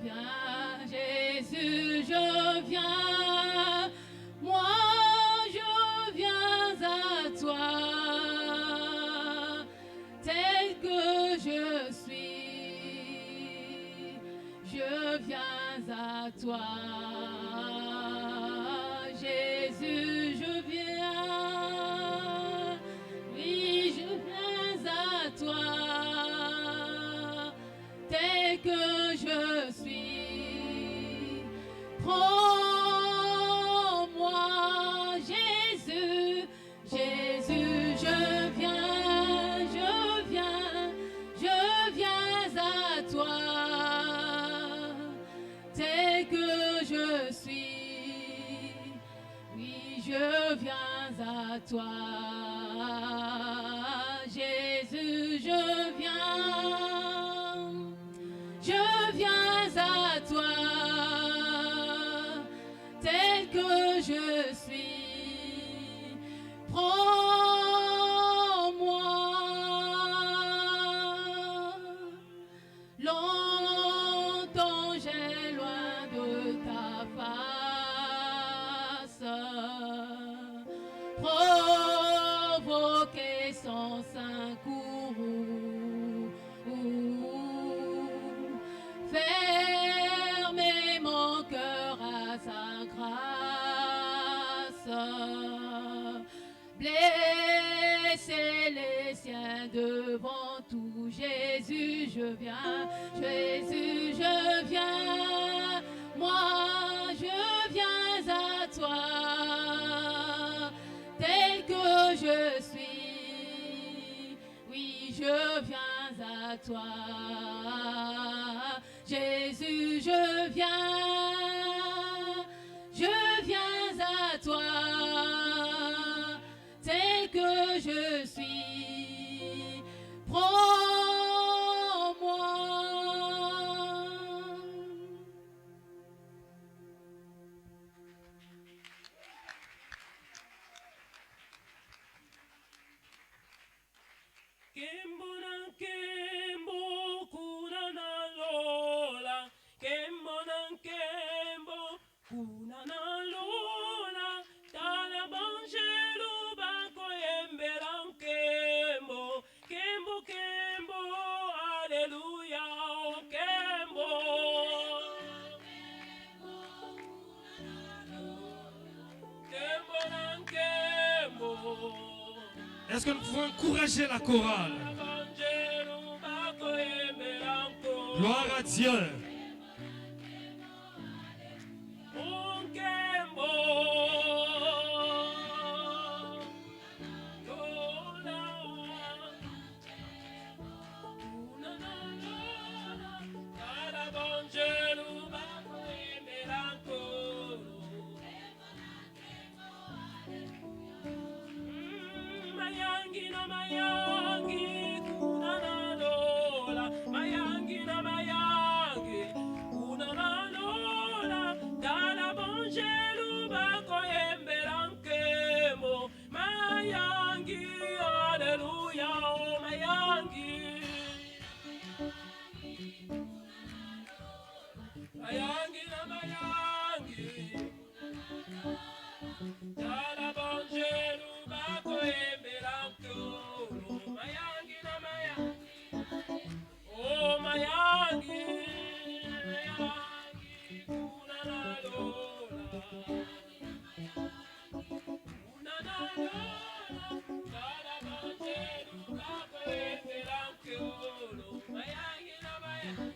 viens, Jésus, je viens, moi je viens à toi, tel que je suis, je viens à toi, Jésus, je viens, oui, je viens à toi, tel que je suis. Prends-moi, Jésus, Jésus, je viens, je viens à toi, tel que je suis. Oui, je viens à toi, Jésus, je viens à toi, tel que je suis. Prends-moi. Longtemps j'ai loin de ta face, provoqué sans un courroux, fermer mon cœur à sa grâce, blesser les siens devant tout. Jésus, je viens, Jésus, je viens, moi je viens à toi, tel que je suis, oui, je viens à toi, Jésus, je viens à toi, tel que je suis. Prends-moi. Kembo na kembo kuna na lola, kembo na kembo kuna na lola, tala banjelu bako yembera kembo, kembo kembo, aleluya, oh kembo. Kembo na kembo. Est-ce que nous pouvons encourager la chorale? Gloire à Dieu. Mayangi na mayangi, kuna na lola. Mayangi na mayangi, kuna na lola. Dala bonjelu bako yembera nkemo. Mayangi, aleluya, oh mayangi. Mayangi na mayangi, dala bonjelu bako yembera nkemo. Mayangi na mayangi, oh mayangi, mayangi, kuna na lola. Kuna na lola, dala bonjelu bako yembera nkemo. Mayangi na mayangi.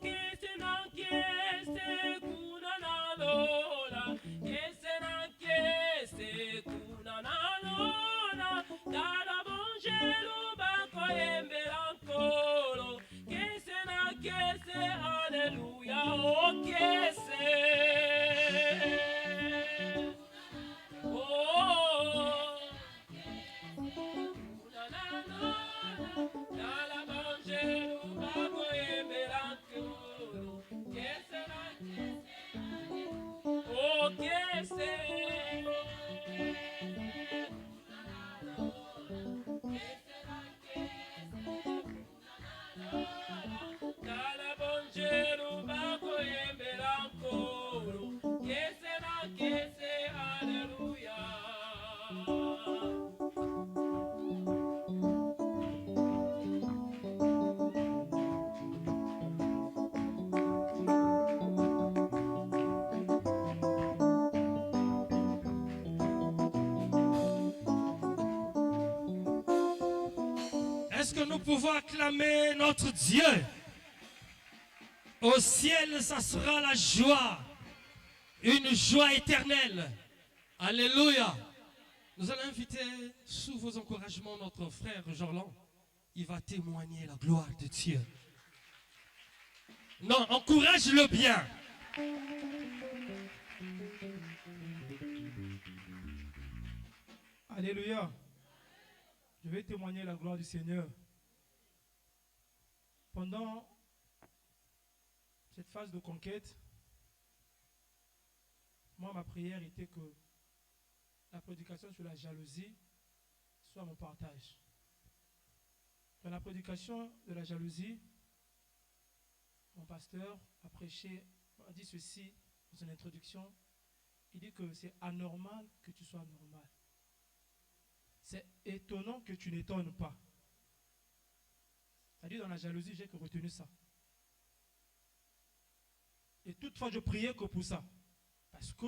Kese na kese kuna na lola, kese na kese kuna na lola, dala bonjelu bako yembera nkolo, kese na kese, aleluya, oh kese. Oh, kuna na lola, dala bonjelu bako yembera nkolo, kese na kese, oh kese. Kese na kese, kuna na lola. Est-ce que nous pouvons acclamer notre Dieu? Au ciel, ça sera la joie. Une joie éternelle. Alléluia. Nous allons inviter, sous vos encouragements, notre frère Jorlan. Il va témoigner la gloire de Dieu. Non, encourage-le bien. Alléluia. Je vais témoigner la gloire du Seigneur. Pendant cette phase de conquête, moi, ma prière était que la prédication sur la jalousie soit mon partage. Dans la prédication de la jalousie, mon pasteur a prêché, a dit ceci dans son introduction. Il dit que c'est anormal que tu sois normal. C'est étonnant que tu n'étonnes pas. C'est-à-dire dans la jalousie, j'ai que retenu ça. Et toutefois, je priais que pour ça. Parce que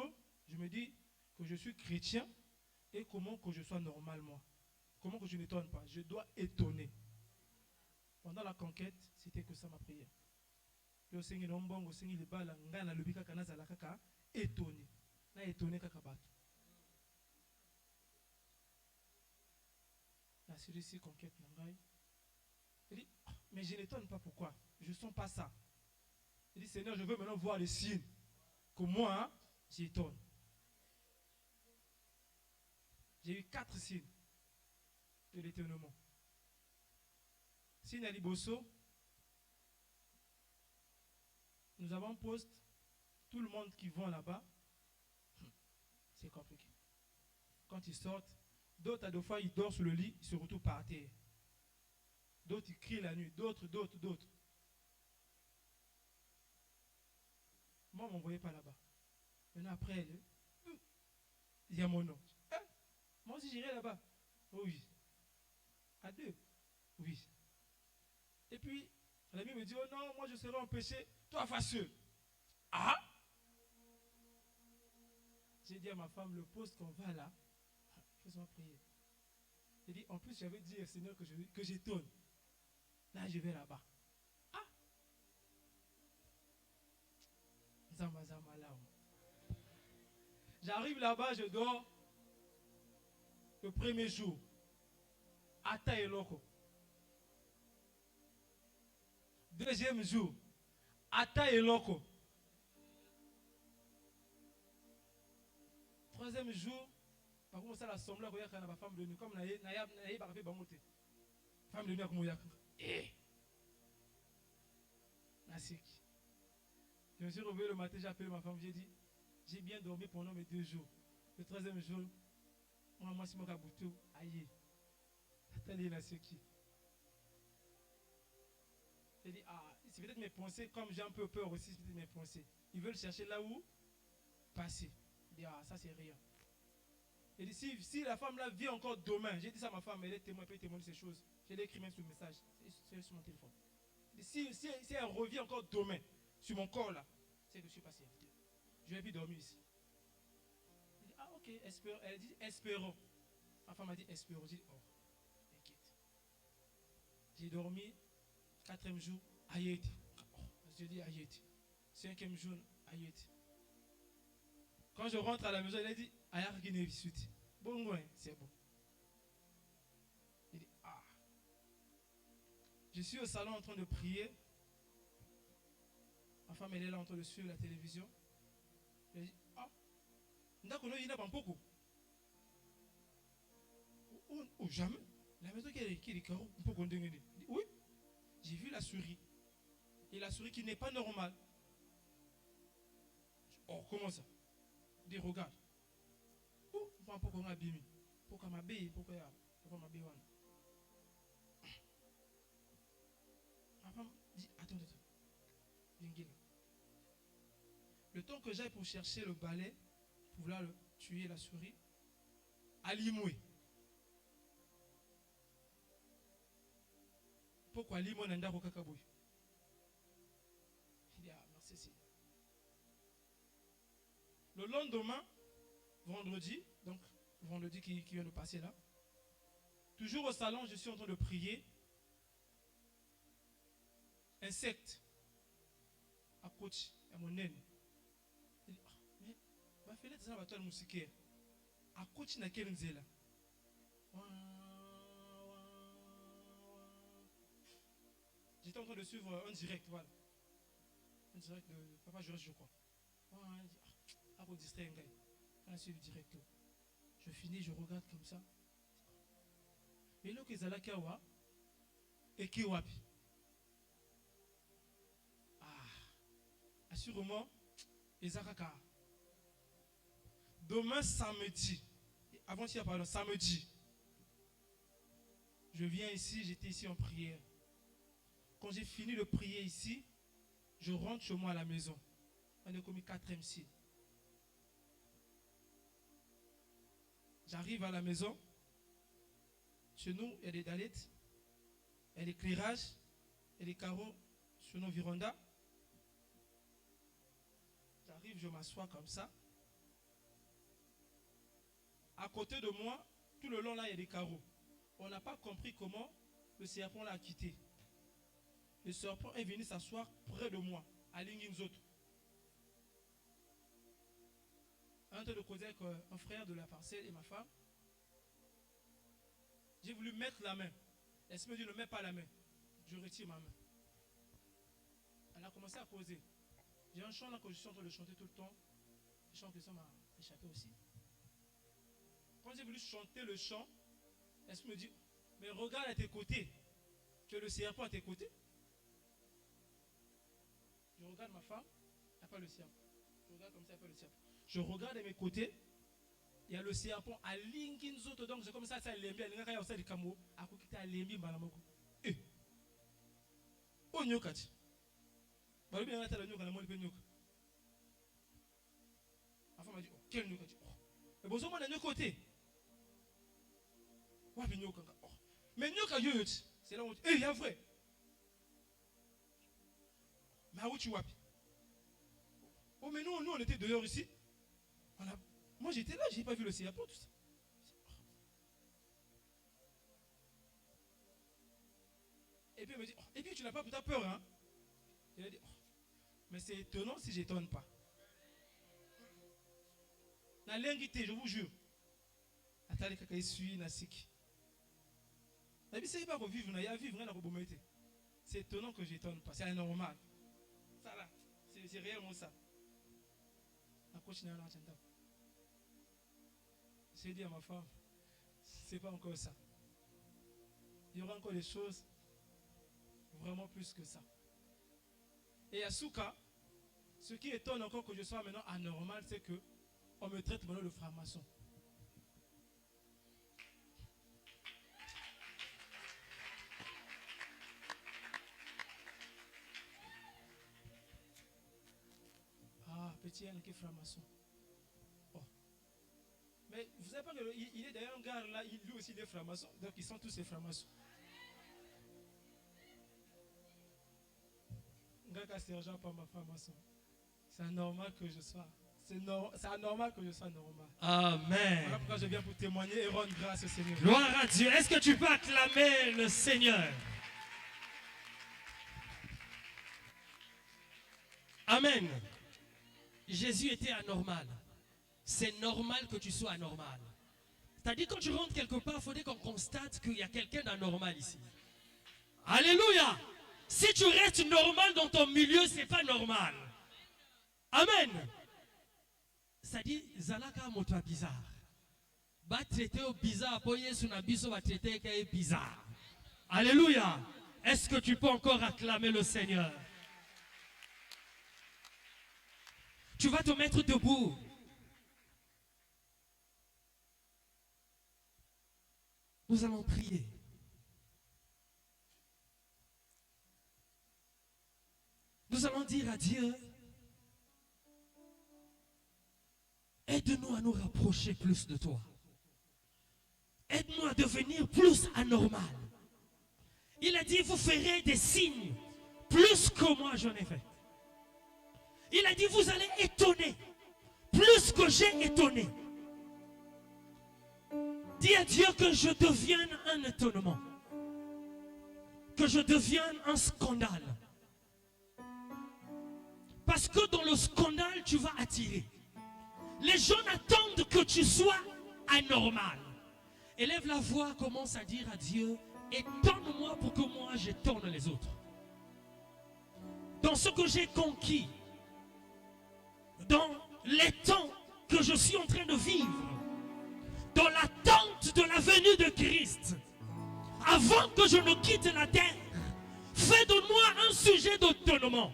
je me dis que je suis chrétien et comment que je sois normal, moi. Comment que je n'étonne pas. Je dois étonner. Pendant la conquête, c'était que ça ma prière. Yo sengi nombongo sengi libala ngana lubika kanaza la kaka étonné. Na étonné kaka bato. La celui-ci conquête nangai. Il dit mais je n'étonne pas pourquoi. Je sens pas ça. Il dit Seigneur, je veux maintenant voir les signes que moi hein, j'étonne. J'ai eu 4 signes de l'étonnement. Signe à Liboso, nous avons un poste, tout le monde qui vont là-bas, c'est compliqué. Quand ils sortent, d'autres à deux fois ils dorment sur le lit, ils se retrouvent par terre. D'autres ils crient la nuit, d'autres. Moi, on ne m'envoyait pas là-bas. Maintenant après, il y a mon nom. Hein? Moi aussi j'irai là-bas. Oui. À 2. Oui. Et puis, l'ami me dit, oh non, moi je serai en péché, toi va seul. Ah! J'ai dit à ma femme, le poste qu'on va là, faisons prier. J'ai dit, en plus j'avais dit au Seigneur que j'étonne. Là, je vais là-bas. Ah! Zama zama là. J'arrive là-bas, je dors. Le premier jour. Ata et loco. Deuxième jour, Ata et loco. Troisième jour, par contre, ça l'assemblée à la femme de nuit. Comme Naïe va faire Bamote. Femme de nuit à Koumoyak. Eh! Nasik. Je me suis réveillé le matin, j'ai appelé ma femme, j'ai dit, j'ai bien dormi pendant mes 2 jours. Le troisième jour, moi, c'est mon kaboutou. Aïe. Attendez, Nasik. J'ai dit, ah, c'est peut-être mes pensées, comme j'ai un peu peur aussi, c'est peut-être mes pensées. Ils veulent chercher là où passer. Il dit, ah, ça c'est rien. Il dit, si la femme là vit encore demain, j'ai dit ça à ma femme, elle est témoin, elle peut témoigner ces choses. J'ai écrit même sur le message, c'est sur mon téléphone. Il dit, si elle revient encore demain, sur mon corps là, c'est que je suis pas serviteur. Je vais plus dormir ici. Il dit, ah ok, elle dit, espérons. Ma femme a dit, espérons. J'ai dit, oh, t'inquiète. J'ai dormi. 4e jour, Ayeti. Je dis Ayeti. 5e jour, Ayeti. Quand je rentre à la maison, il a dit Ayargine Visuti. Bon, ouais, c'est bon. Il dit ah. Je suis au salon en train de prier. Ma femme, elle est là en train de suivre la télévision. Elle dit ah. Ndakono, il n'a pas beaucoup. Oh, jamais. La maison qui est carreau, un peu condamnée. Oui. J'ai vu la souris. Et la souris qui n'est pas normale. Oh, comment ça? Dis, regarde. Oh, pourquoi on a bimi? Pourquoi ma bille? Pourquoi ma bille? Ma femme dit, attends. Le temps que j'aille pour chercher le balai, pour vouloir tuer la souris, à Limoué. Pourquoi Limoué n'a pas de il dit, ah, merci Seigneur. Le lendemain, vendredi, donc vendredi qui vient de passer là, toujours au salon, je suis en train de prier. insecte à coach à mon nez. Il dit, mais ma fenêtre ça va toi le musique. À coach na quel nzela. J'étais en train de suivre un direct, voilà. Un direct de Papa Joris, je crois. Ah, vous distraire un gars. On a suivi le direct. Je finis, je regarde comme ça. Mais là, qu'ils allaient kawa et qui wapi. Assurément, les Akaka. Demain, samedi, avant-hier, pardon, samedi, je viens ici, j'étais ici en prière. Quand j'ai fini de prier ici, je rentre chez moi à la maison. On est commis 4e ciel. J'arrive à la maison. Chez nous, il y a des dalettes, il y a des éclairages, il y a des carreaux sur nos vérandas. J'arrive, je m'assois comme ça. À côté de moi, tout le long là, il y a des carreaux. On n'a pas compris comment le serpent l'a quitté. Le serpent est venu s'asseoir près de moi, à Lingingzot. En train de causer avec un frère de la parcelle et ma femme. J'ai voulu mettre la main. Elle me dit ne mets pas la main. Je retire ma main. Elle a commencé à causer. J'ai un chant là que je suis en train de chanter tout le temps. Le chant que ça m'a échappé aussi. Quand j'ai voulu chanter le chant, elle me dit mais regarde à tes côtés. Tu as le serpent à tes côtés. Je regarde ma femme, il n'y a pas le serpent. Je regarde comme ça, il n'y a pas le serpent. Je regarde à mes côtés, il y a le serpent à Linkinzoto. Donc c'est comme ça, ça lembi, il y a un camo, à côté à lembi, malamoko. Eh! Oh, nyokati. Ma femme m'a dit, oh, quel nyokati? Mais bon, moi, il y a un côté. Mais nyokati, c'est là où on dit, eh, il y a vrai. Mais où tu vois? Oh, mais nous, on était dehors ici. Moi, j'étais là, je n'ai pas vu le serpent, tout ça. Et puis, il me dit, oh, et puis tu n'as pas peur, hein? Il a dit, oh, mais c'est étonnant si je n'étonne pas. La linguité, je vous jure. Attendez, quand il suit, il sik. La vie, c'est pas revivre, il y a vivre, c'est étonnant que je n'étonne pas, c'est anormal. Ça là, c'est réellement ça. J'ai dit à ma femme, c'est pas encore ça. Il y aura encore des choses vraiment plus que ça. Et à Souka, ce qui étonne encore que je sois maintenant anormal, c'est que on me traite maintenant de franc-maçon. Ah, petit Yann qui est franc-maçon. Oh. Mais vous savez pas qu'il est d'ailleurs un gars là, lui aussi il est franc-maçon. Donc ils sont tous des francs-maçons. Un gars qui a sergent pas ma franc-maçon. C'est anormal que je sois. C'est anormal que je sois normal. Amen. Voilà pourquoi je viens pour témoigner et rendre grâce au Seigneur. Gloire à Dieu. Est-ce que tu peux acclamer le Seigneur? Amen. Jésus était anormal. C'est normal que tu sois anormal. C'est-à-dire quand tu rentres quelque part, il faudrait qu'on constate qu'il y a quelqu'un d'anormal ici. Alléluia. Si tu restes normal dans ton milieu, ce n'est pas normal. Amen. C'est-à-dire, Zalaka moto bizarre. Va traiter au bizarre, pour Yesu na biso va traiter qui bizarre. Alléluia. Est-ce que tu peux encore acclamer le Seigneur? Tu vas te mettre debout. Nous allons prier. Nous allons dire à Dieu, aide-nous à nous rapprocher plus de toi. Aide-nous à devenir plus anormal. Il a dit, vous ferez des signes plus que moi j'en ai fait. Il a dit, vous allez étonner plus que j'ai étonné. Dis à Dieu que je devienne un étonnement. Que je devienne un scandale. Parce que dans le scandale, tu vas attirer. Les gens attendent que tu sois anormal. Élève la voix, commence à dire à Dieu, étonne-moi pour que moi j'étonne les autres. Dans ce que j'ai conquis, dans les temps que je suis en train de vivre, dans l'attente de la venue de Christ, avant que je ne quitte la terre, fais de moi un sujet d'étonnement.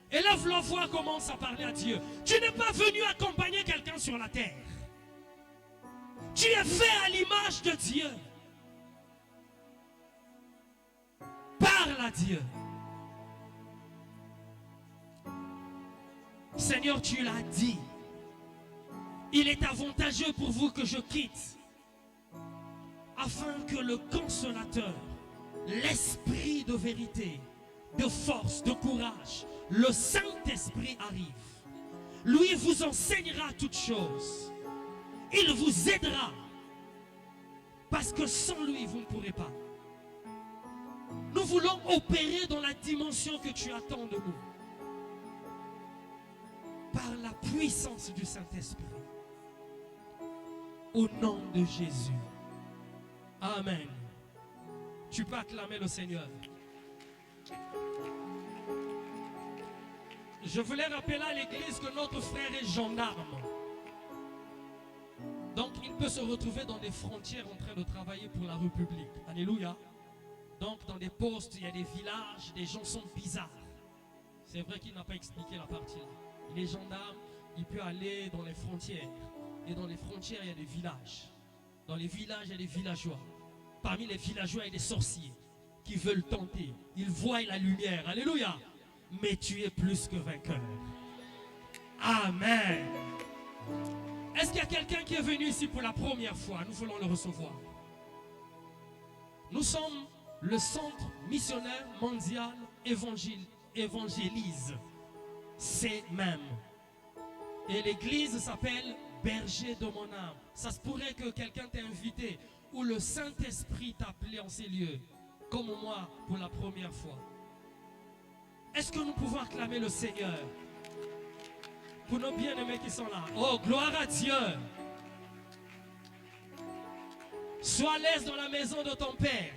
Élève la voix, commence à parler à Dieu. Tu n'es pas venu accompagner quelqu'un sur la terre. Tu es fait à l'image de Dieu. Parle à Dieu. Seigneur, tu l'as dit. Il est avantageux pour vous que je quitte, afin que le consolateur, l'esprit de vérité, de force, de courage, le Saint-Esprit arrive. Lui vous enseignera toutes choses. Il vous aidera. Parce que sans lui, vous ne pourrez pas. Nous voulons opérer dans la dimension que tu attends de nous. Par la puissance du Saint-Esprit. Au nom de Jésus. Amen. Tu peux acclamer le Seigneur. Je voulais rappeler à l'église que notre frère est gendarme. Donc il peut se retrouver dans des frontières en train de travailler pour la République. Alléluia. Donc dans des postes, il y a des villages, des gens sont bizarres. C'est vrai qu'il n'a pas expliqué la partie là. Il est gendarme, il peut aller dans les frontières. Et dans les frontières, il y a des villages. Dans les villages, il y a des villageois. Parmi les villageois, il y a des sorciers qui veulent tenter. Ils voient la lumière. Alléluia. Mais tu es plus que vainqueur. Amen. Est-ce qu'il y a quelqu'un qui est venu ici pour la première fois? Nous voulons le recevoir. Nous sommes le centre missionnaire mondial évangélise. C'est même. Et l'église s'appelle Berger de mon âme. Ça se pourrait que quelqu'un t'ait invité ou le Saint-Esprit t'a appelé en ces lieux, comme moi pour la première fois. Est-ce que nous pouvons acclamer le Seigneur pour nos bien-aimés qui sont là? Oh, gloire à Dieu! Sois à l'aise dans la maison de ton Père.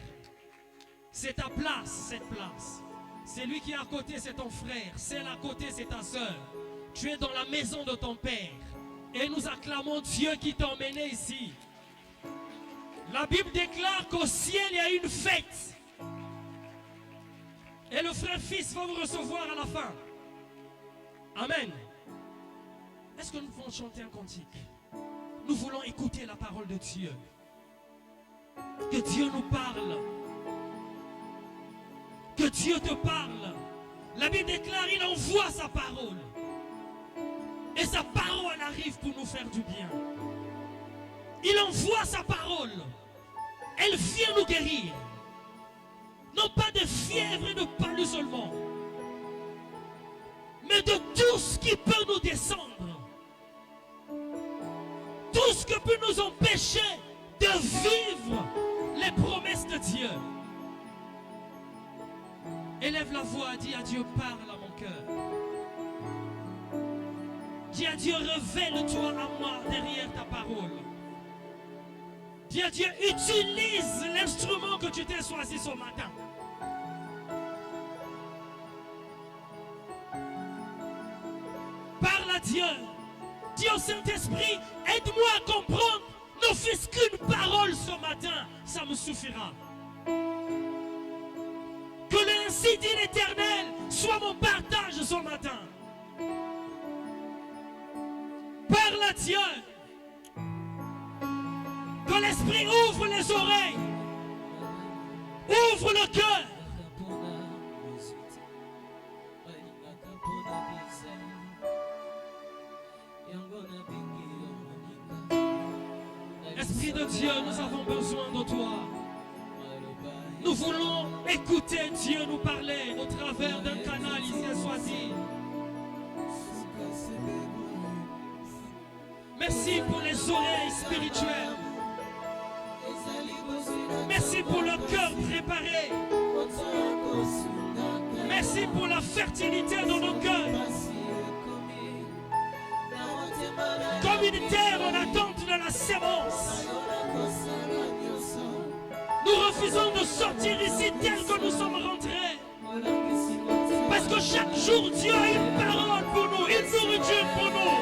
C'est ta place, cette place. C'est lui qui est à côté, c'est ton frère. Celle à côté, c'est ta soeur. Tu es dans la maison de ton Père. Et nous acclamons Dieu qui t'a emmené ici. La Bible déclare qu'au ciel, il y a une fête. Et le frère fils va vous recevoir à la fin. Amen. Est-ce que nous pouvons chanter un cantique? Nous voulons écouter la parole de Dieu. Que Dieu nous parle. Que Dieu te parle. La Bible déclare, il envoie sa parole. Et sa parole arrive pour nous faire du bien. Il envoie sa parole. Elle vient nous guérir. Non pas de fièvre et de palud seulement, mais de tout ce qui peut nous descendre. Tout ce qui peut nous empêcher de vivre les promesses de Dieu. Élève la voix, dis à Dieu, parle à mon cœur. Dis à Dieu, révèle-toi à moi derrière ta parole. Dis à Dieu, utilise l'instrument que tu t'es choisi ce matin. Parle à Dieu. Dis au Saint-Esprit, aide-moi à comprendre. Ne fût-ce qu'une parole ce matin, ça me suffira. Que l'ainsi dit l'Éternel soit mon partage ce matin. Parle à Dieu. Que l'Esprit ouvre les oreilles. Ouvre le cœur. Esprit de Dieu, nous avons besoin de toi. Nous voulons écouter Dieu nous parler au travers d'un canal ici à Soisy. Merci pour les oreilles spirituelles. Merci pour le cœur préparé. Merci pour la fertilité dans nos cœurs. une terre en attente de la sémence. Nous refusons de sortir ici tel que nous sommes rentrés. Parce que chaque jour, Dieu a une parole pour nous, une nourriture pour nous.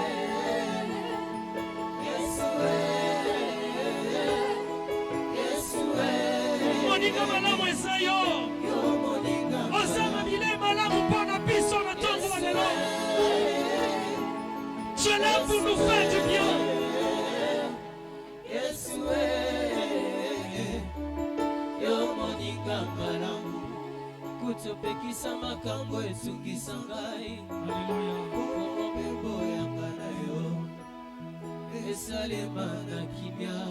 Moninga malamu esayo. Osama bile malamu pona biso na tongo walelo. Tu es là pour nous faire du bien. kutopekisa makambo esungisa ngai komobembo yanga na yo esalema na kimia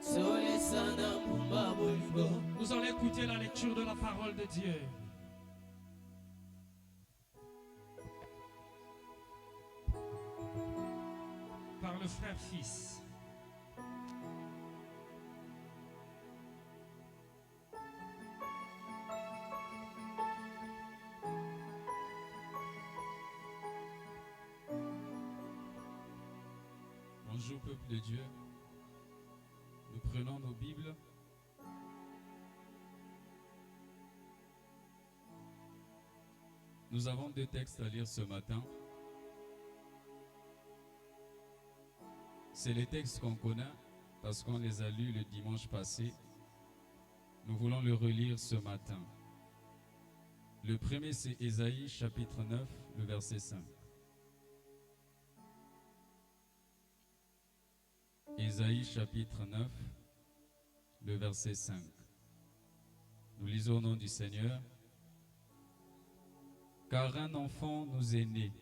solesana mbumba bolingo. Nous allons écouter la lecture de la parole de Dieu. Par le frère fils. Bonjour peuple de Dieu, nous prenons nos Bibles. Nous avons 2 textes à lire ce matin. C'est les textes qu'on connaît parce qu'on les a lus le dimanche passé. Nous voulons le relire ce matin. Le premier c'est Ésaïe chapitre 9, le verset 5. Ésaïe chapitre 9, le verset 5. Nous lisons au nom du Seigneur. Car un enfant nous est né,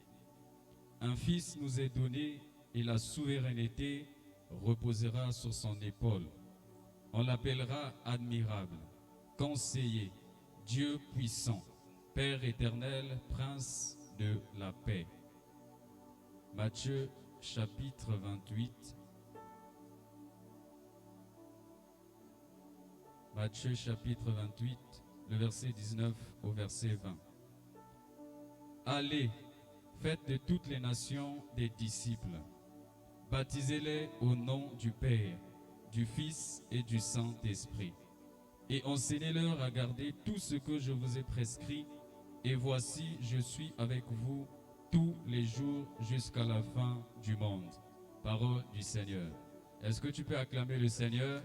un fils nous est donné et la souveraineté reposera sur son épaule. On l'appellera admirable, conseiller, Dieu puissant, Père éternel, prince de la paix. Matthieu chapitre 28. Matthieu chapitre 28, le verset 19 au verset 20. Allez, faites de toutes les nations des disciples. Baptisez-les au nom du Père, du Fils et du Saint-Esprit. Et enseignez-leur à garder tout ce que je vous ai prescrit. Et voici, je suis avec vous tous les jours jusqu'à la fin du monde. Parole du Seigneur. Est-ce que tu peux acclamer le Seigneur?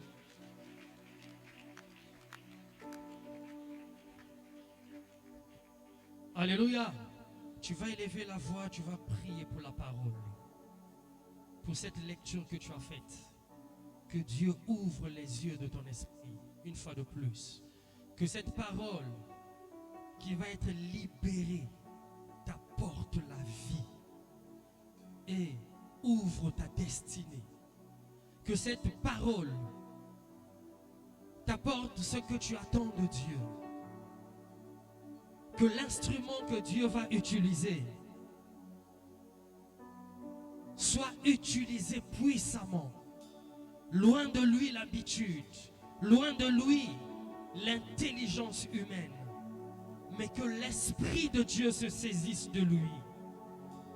Alléluia. Tu vas élever la voix, tu vas prier pour la parole. Pour cette lecture que tu as faite. Que Dieu ouvre les yeux de ton esprit, une fois de plus. Que cette parole qui va être libérée t'apporte la vie et ouvre ta destinée. Que cette parole t'apporte ce que tu attends de Dieu. Que l'instrument que Dieu va utiliser soit utilisé puissamment. Loin de lui l'habitude, loin de lui l'intelligence humaine, mais que l'Esprit de Dieu se saisisse de lui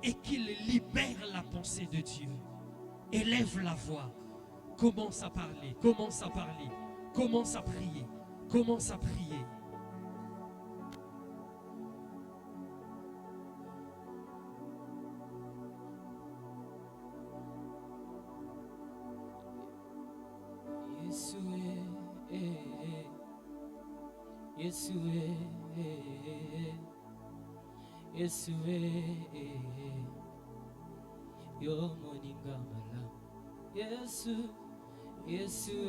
et qu'il libère la pensée de Dieu. Élève la voix, commence à parler, commence à parler, commence à prier, commence à prier. Yesue, yo moninga mala. Yesu, Yesue,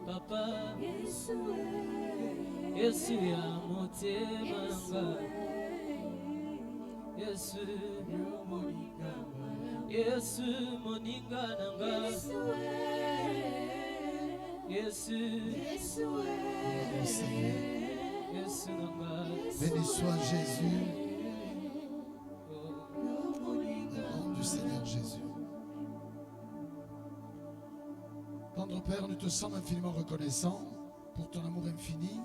Papa. Yesu ya motema nanga. Yesu, yo moninga mala. Yesu moninga nanga. Yesu, béni soit Jésus, au nom du Seigneur Jésus. Tendre Père, nous te sommes infiniment reconnaissants pour ton amour infini.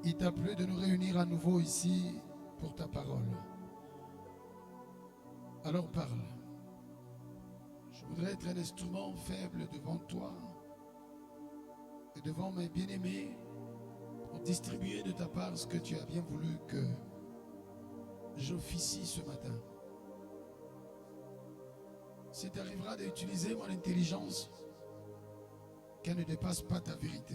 Il t'a plu de nous réunir à nouveau ici pour ta parole. Alors parle. Je voudrais être un instrument faible devant toi et devant mes bien-aimés pour distribuer de ta part ce que tu as bien voulu que j'officie ce matin. Si tu arriveras d'utiliser mon intelligence, qu'elle ne dépasse pas ta vérité.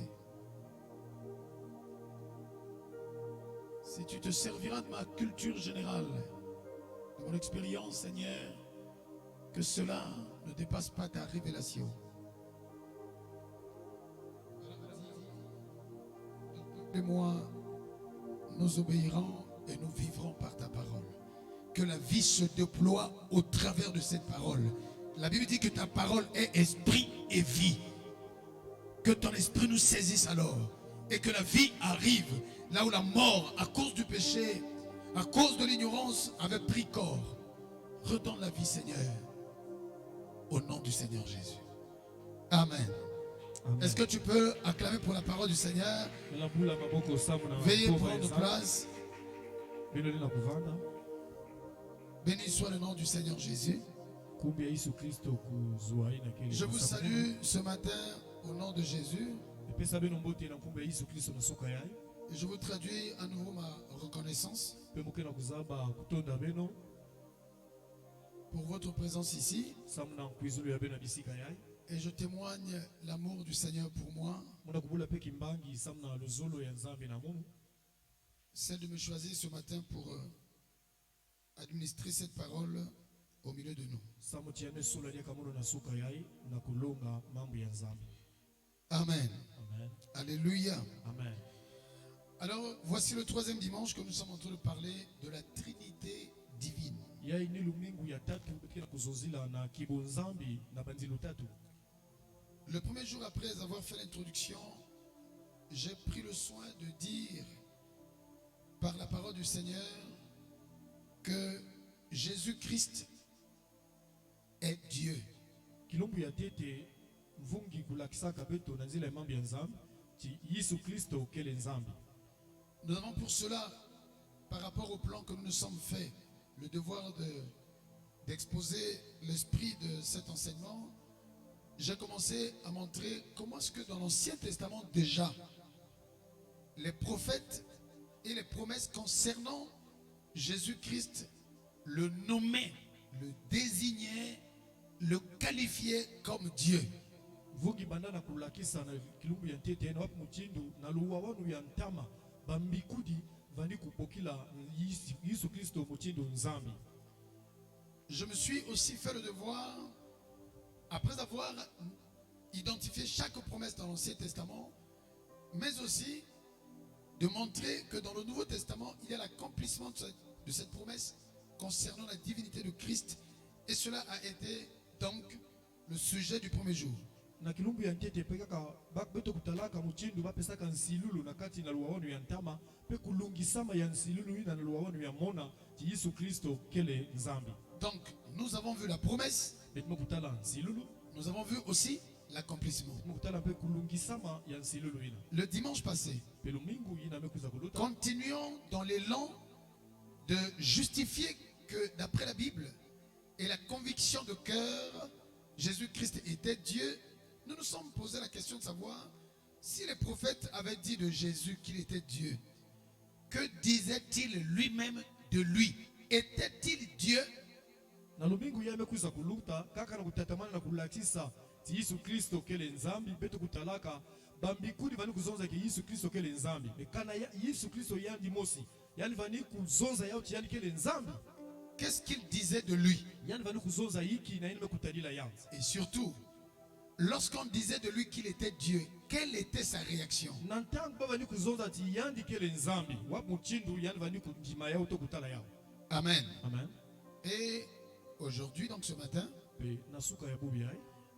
Si tu te serviras de ma culture générale, de mon expérience, Seigneur, que cela ne dépasse pas ta révélation. Et moi, nous obéirons et nous vivrons par ta parole. Que la vie se déploie au travers de cette parole. La Bible dit que ta parole est esprit et vie. Que ton esprit nous saisisse alors. Et que la vie arrive là où la mort, à cause du péché, à cause de l'ignorance, avait pris corps. Redonne la vie, Seigneur. Au nom du Seigneur Jésus. Amen. Est-ce que tu peux acclamer pour la parole du Seigneur? Veuillez prendre place. Béni soit le nom du Seigneur Jésus. Je vous salue ce matin au nom de Jésus. Et je vous traduis à nouveau ma reconnaissance pour votre présence ici. Et je témoigne l'amour du Seigneur pour moi. C'est de me choisir ce matin pour administrer cette parole au milieu de nous. Amen. Amen. Alléluia. Amen. Alors, voici le troisième dimanche que nous sommes en train de parler de la Trinité divine. Le premier jour après avoir fait l'introduction, j'ai pris le soin de dire par la parole du Seigneur que Jésus-Christ est Dieu. Nous avons pour cela, par rapport au plan que nous nous sommes fait, le devoir d'exposer l'esprit de cet enseignement. J'ai commencé à montrer comment est-ce que dans l'Ancien Testament déjà, les prophètes et les promesses concernant Jésus-Christ le nommaient, le désignaient, le qualifiaient comme Dieu. Je me suis aussi fait le devoir, après avoir identifié chaque promesse dans l'Ancien Testament, mais aussi de montrer que dans le Nouveau Testament, il y a l'accomplissement de cette promesse concernant la divinité de Christ. Et cela a été donc le sujet du premier jour. Donc, nous avons vu la promesse. Nous avons vu aussi l'accomplissement. Le dimanche passé, continuons dans l'élan de justifier que d'après la Bible et la conviction de cœur, Jésus-Christ était Dieu. Nous nous sommes posé la question de savoir si les prophètes avaient dit de Jésus qu'il était Dieu. Que disait-il lui-même de lui? Était-il Dieu? Qu'est-ce qu'il disait de lui? Et surtout, lorsqu'on disait de lui qu'il était Dieu, quelle était sa réaction? Amen. Amen. Et aujourd'hui, donc ce matin,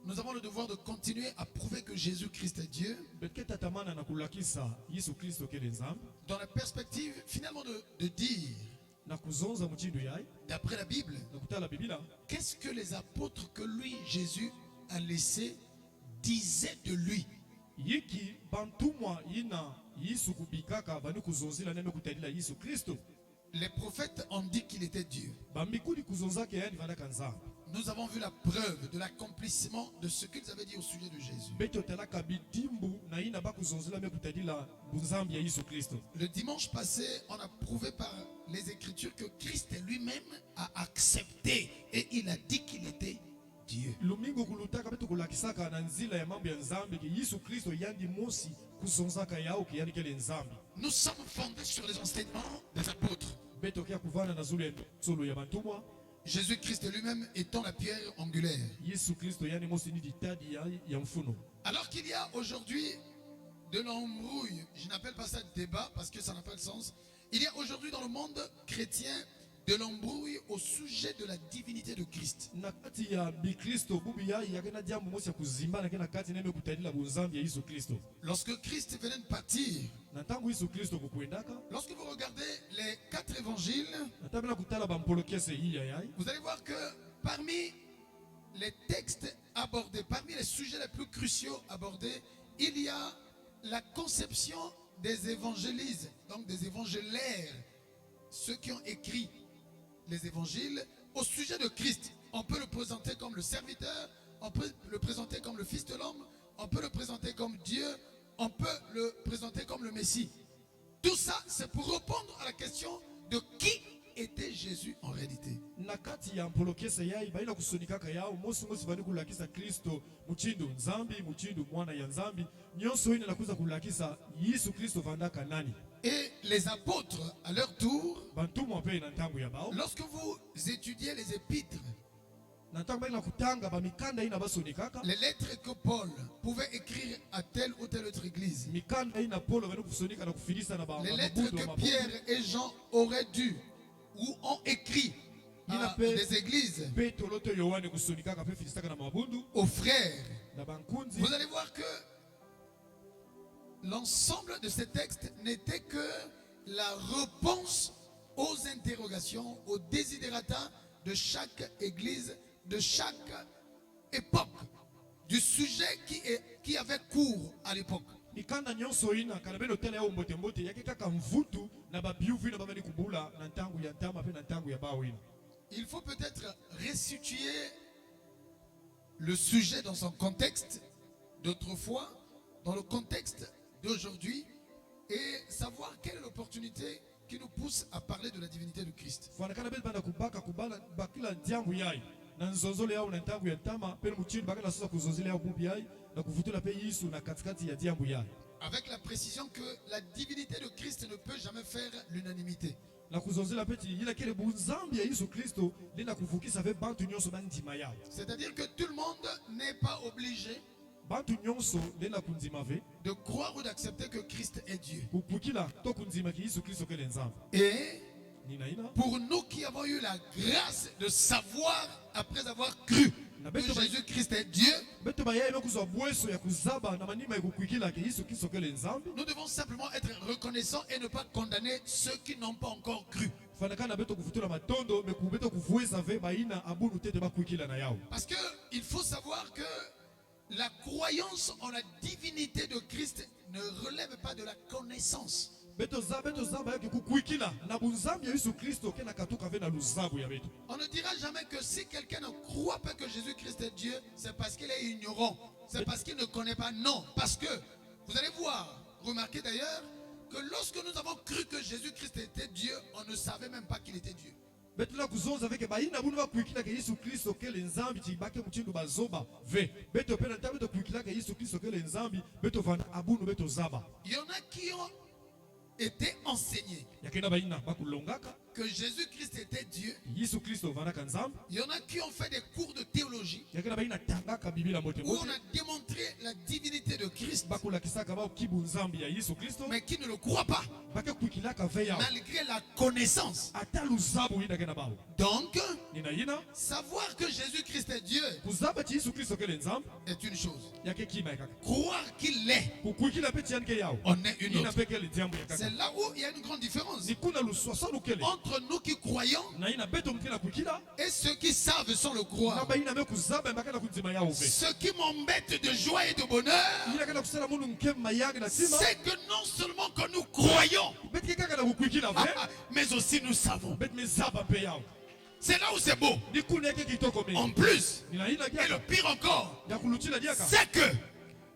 nous avons le devoir de continuer à prouver que Jésus-Christ est Dieu dans la perspective finalement de dire, d'après la Bible, qu'est-ce que les apôtres que lui, Jésus, a laissé disaient de lui. Les prophètes ont dit qu'il était Dieu. bamikuli kuzonzaka yani vandaka nzambe Nous avons vu la preuve de l'accomplissement de ce qu'ils avaient dit au sujet de Jésus. mpe totalaka bidimbu na ina bakuzonzela me kutadila bunzambi ya Yesu Kristo. Le dimanche passé, on a prouvé par les Écritures que Christ lui-même a accepté et il a dit qu'il était Dieu. Lumingo kulutaka mpe tukulakisaka na nzila ya mambo ya nzambe ke Yesu Kristo yandi mosi kuzonzaka yao ke yani kele nzambe. Nous sommes fondés sur les enseignements des apôtres. Mpe tokia kuvana na zulu ya solo ya bantumwa. Jésus-Christ lui-même étant la pierre angulaire. Yesu Kristo yani mosi ni ditadi ya mfuno. Alors qu'il y a aujourd'hui de l'embrouille, je n'appelle pas ça débat parce que ça n'a pas de sens. Il y a aujourd'hui dans le monde chrétien de l'embrouille au sujet de la divinité de Christ. Na kati ya bikristo bubi ya yakena jambo mosi ya kuzimbana kena kati neme kutadila bunzambi ya Yesu Kristo. Lorsque Christ venait de partir, Na tangu Yesu Kristo kukwendaka lorsque vous regardez les 4 évangiles, na tabela kutala bampolokese hii ya yai. vous allez voir que parmi les textes abordés, parmi les sujets les plus cruciaux abordés, il y a la conception des évangélistes, donc des évangélaires, ceux qui ont écrit les évangiles au sujet de Christ. On peut le présenter comme le serviteur, on peut le présenter comme le Fils de l'homme, on peut le présenter comme Dieu, on peut le présenter comme le Messie. Tout ça, c'est pour répondre à la question de qui était Jésus en réalité. Na kati ya mpolokese yai baina kusonikaka yao mosi mosi bani kulakisa Kristo muchindu nzambi muchindu mwana ya nzambi nyonso ine nakuza kulakisa Yesu Kristo vandaka nani. Et les apôtres, à leur tour, Bantumwa pe na ntangu ya bao. lorsque vous étudiez les épîtres, Na ntangu baina kutanga bamikanda ina basonikaka. les lettres que Paul pouvait écrire à telle ou telle autre église, Mikanda ina Paulo bani kusonika na kufilisa na ba. les lettres que Pierre et Jean auraient dû ou ont écrit à des églises Petro loto Yohane kusonikaka pe filisaka na mabundu aux frères, na bankunzi. vous allez voir que l'ensemble de ces textes n'était que la réponse aux interrogations, aux desiderata de chaque église, de chaque époque, du sujet qui avait cours à l'époque. Mikanda nyonso ina kana beno tele ya mbote mbote yake kaka mvutu na babiuvi na babani kubula na ntangu ya ntama pe na ntangu ya bao ina. Il faut peut-être resituer le sujet dans son contexte d'autrefois, dans le contexte d'aujourd'hui, et savoir quelle est l'opportunité qui nous pousse à parler de la divinité de Christ. Fanakana bel bana kubaka kubala bakila ndiambu yai na nzonzole yao na ntangu ya ntama pe muchini bakala sasa kuzozele yao bubi yai na kuvutula pe Yesu na katikati ya ndiambu yai. Avec la précision que la divinité de Christ ne peut jamais faire l'unanimité. Na kuzozela pe ila kele bunzambi ya Yesu Kristo lina kuvukisa ve bantu nyonso bandima yao. C'est-à-dire que tout le monde n'est pas obligé Bantu nyonso lina kunzima ve de croire ou d'accepter que Christ est Dieu. kukila to kunzima ki Yesu Kristo kele nzambi. Et Nina ina pour nous qui avons eu la grâce de savoir, après avoir cru que Jésus-Christ est Dieu, beto bayai no kuzwa bweso ya kuzaba na manima ikukwikila ke Yesu Kristo kele nzambi. nous devons simplement être reconnaissants et ne pas condamner ceux qui n'ont pas encore cru. Fanakana beto kuvutula matondo meku beto kuvueza ve baina abunu tete bakwikila na yao. Parce qu'il faut savoir que la croyance en la divinité de Christ ne relève pas de la connaissance. Beto zaba yake kukwikila na bunzambi ya Yesu Kristo kena katuka ve na luzabu ya beto. On ne dira jamais que si quelqu'un ne croit pas que Jésus-Christ est Dieu, c'est parce qu'il est ignorant, c'est parce qu'il ne connaît pas. Non, parce que, vous allez voir, remarquez d'ailleurs, que lorsque nous avons cru que Jésus-Christ était Dieu, on ne savait même pas qu'il était Dieu. Beto la kuzonza veke baina bunu bakwikila ke Yesu Kristo kele nzambi chibake muchindu bazoba ve. Beto pena nta beto kwikila ke Yesu Kristo kele nzambi beto vana abunu beto zaba. Il y en a qui ont été enseignés Yakena baina bakulongaka que Jésus-Christ était Dieu. Yesu Kristo vana kanzambi. Il y en a qui ont fait des cours de théologie Yakena baina tangaka bibila mote où on mote. a démontré la divinité de Christ, Bakulakisaka bao kibu nzambi ya Yesu Kristo. mais qui ne le croient pas, Bake kwikilaka ve yao. malgré la connaissance. Ata luzabu ina kena bao. Donc, nina yina Savoir que Jésus-Christ est Dieu kuzaba ti Yesu Kristo ke le nzambe est une chose. yake kima kaka Croire qu'il l'est kukuikila pe tian ke yao en est une ina autre. pe ke le diambo ya kaka C'est là où il y a une grande différence ni kuna luswaso lukele entre nous qui croyons na ina beto mkila kuikila et ceux qui savent sans le na croire. ba ina me kuzaba mbakala kunzima yao ve Ce qui m'embête de joie et de bonheur, ina kana kusala mundu nke mayage na sima c'est que non seulement que nous croyons, beti ke kaka na kukuikila ve mais aussi nous savons. beti me zaba pe yao C'est là où c'est beau. ni kuna yake kitoko me En plus, nina ina et le kiaka pire encore, ya kulutila diaka c'est que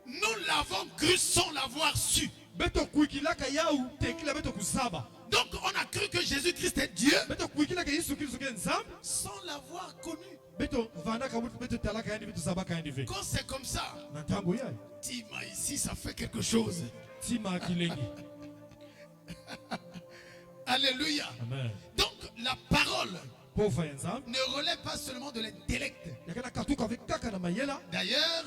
nous l'avons cru sans l'avoir su. beto kuikila ka yao tekila beto kuzaba Donc on a cru que Jésus-Christ est Dieu beto kuikila ke Yesu Kristo ke nzambe sans l'avoir connu. beto vanda ka mutu beto talaka yani beto zaba ka yani ve Quand c'est comme ça, na ntango ya Tima ici, ça fait quelque chose. tima kilengi Alléluia. amen Donc la parole pofa ya nzambe ne relève pas seulement de l'intellect. yakana katuka ve kaka na mayela D'ailleurs,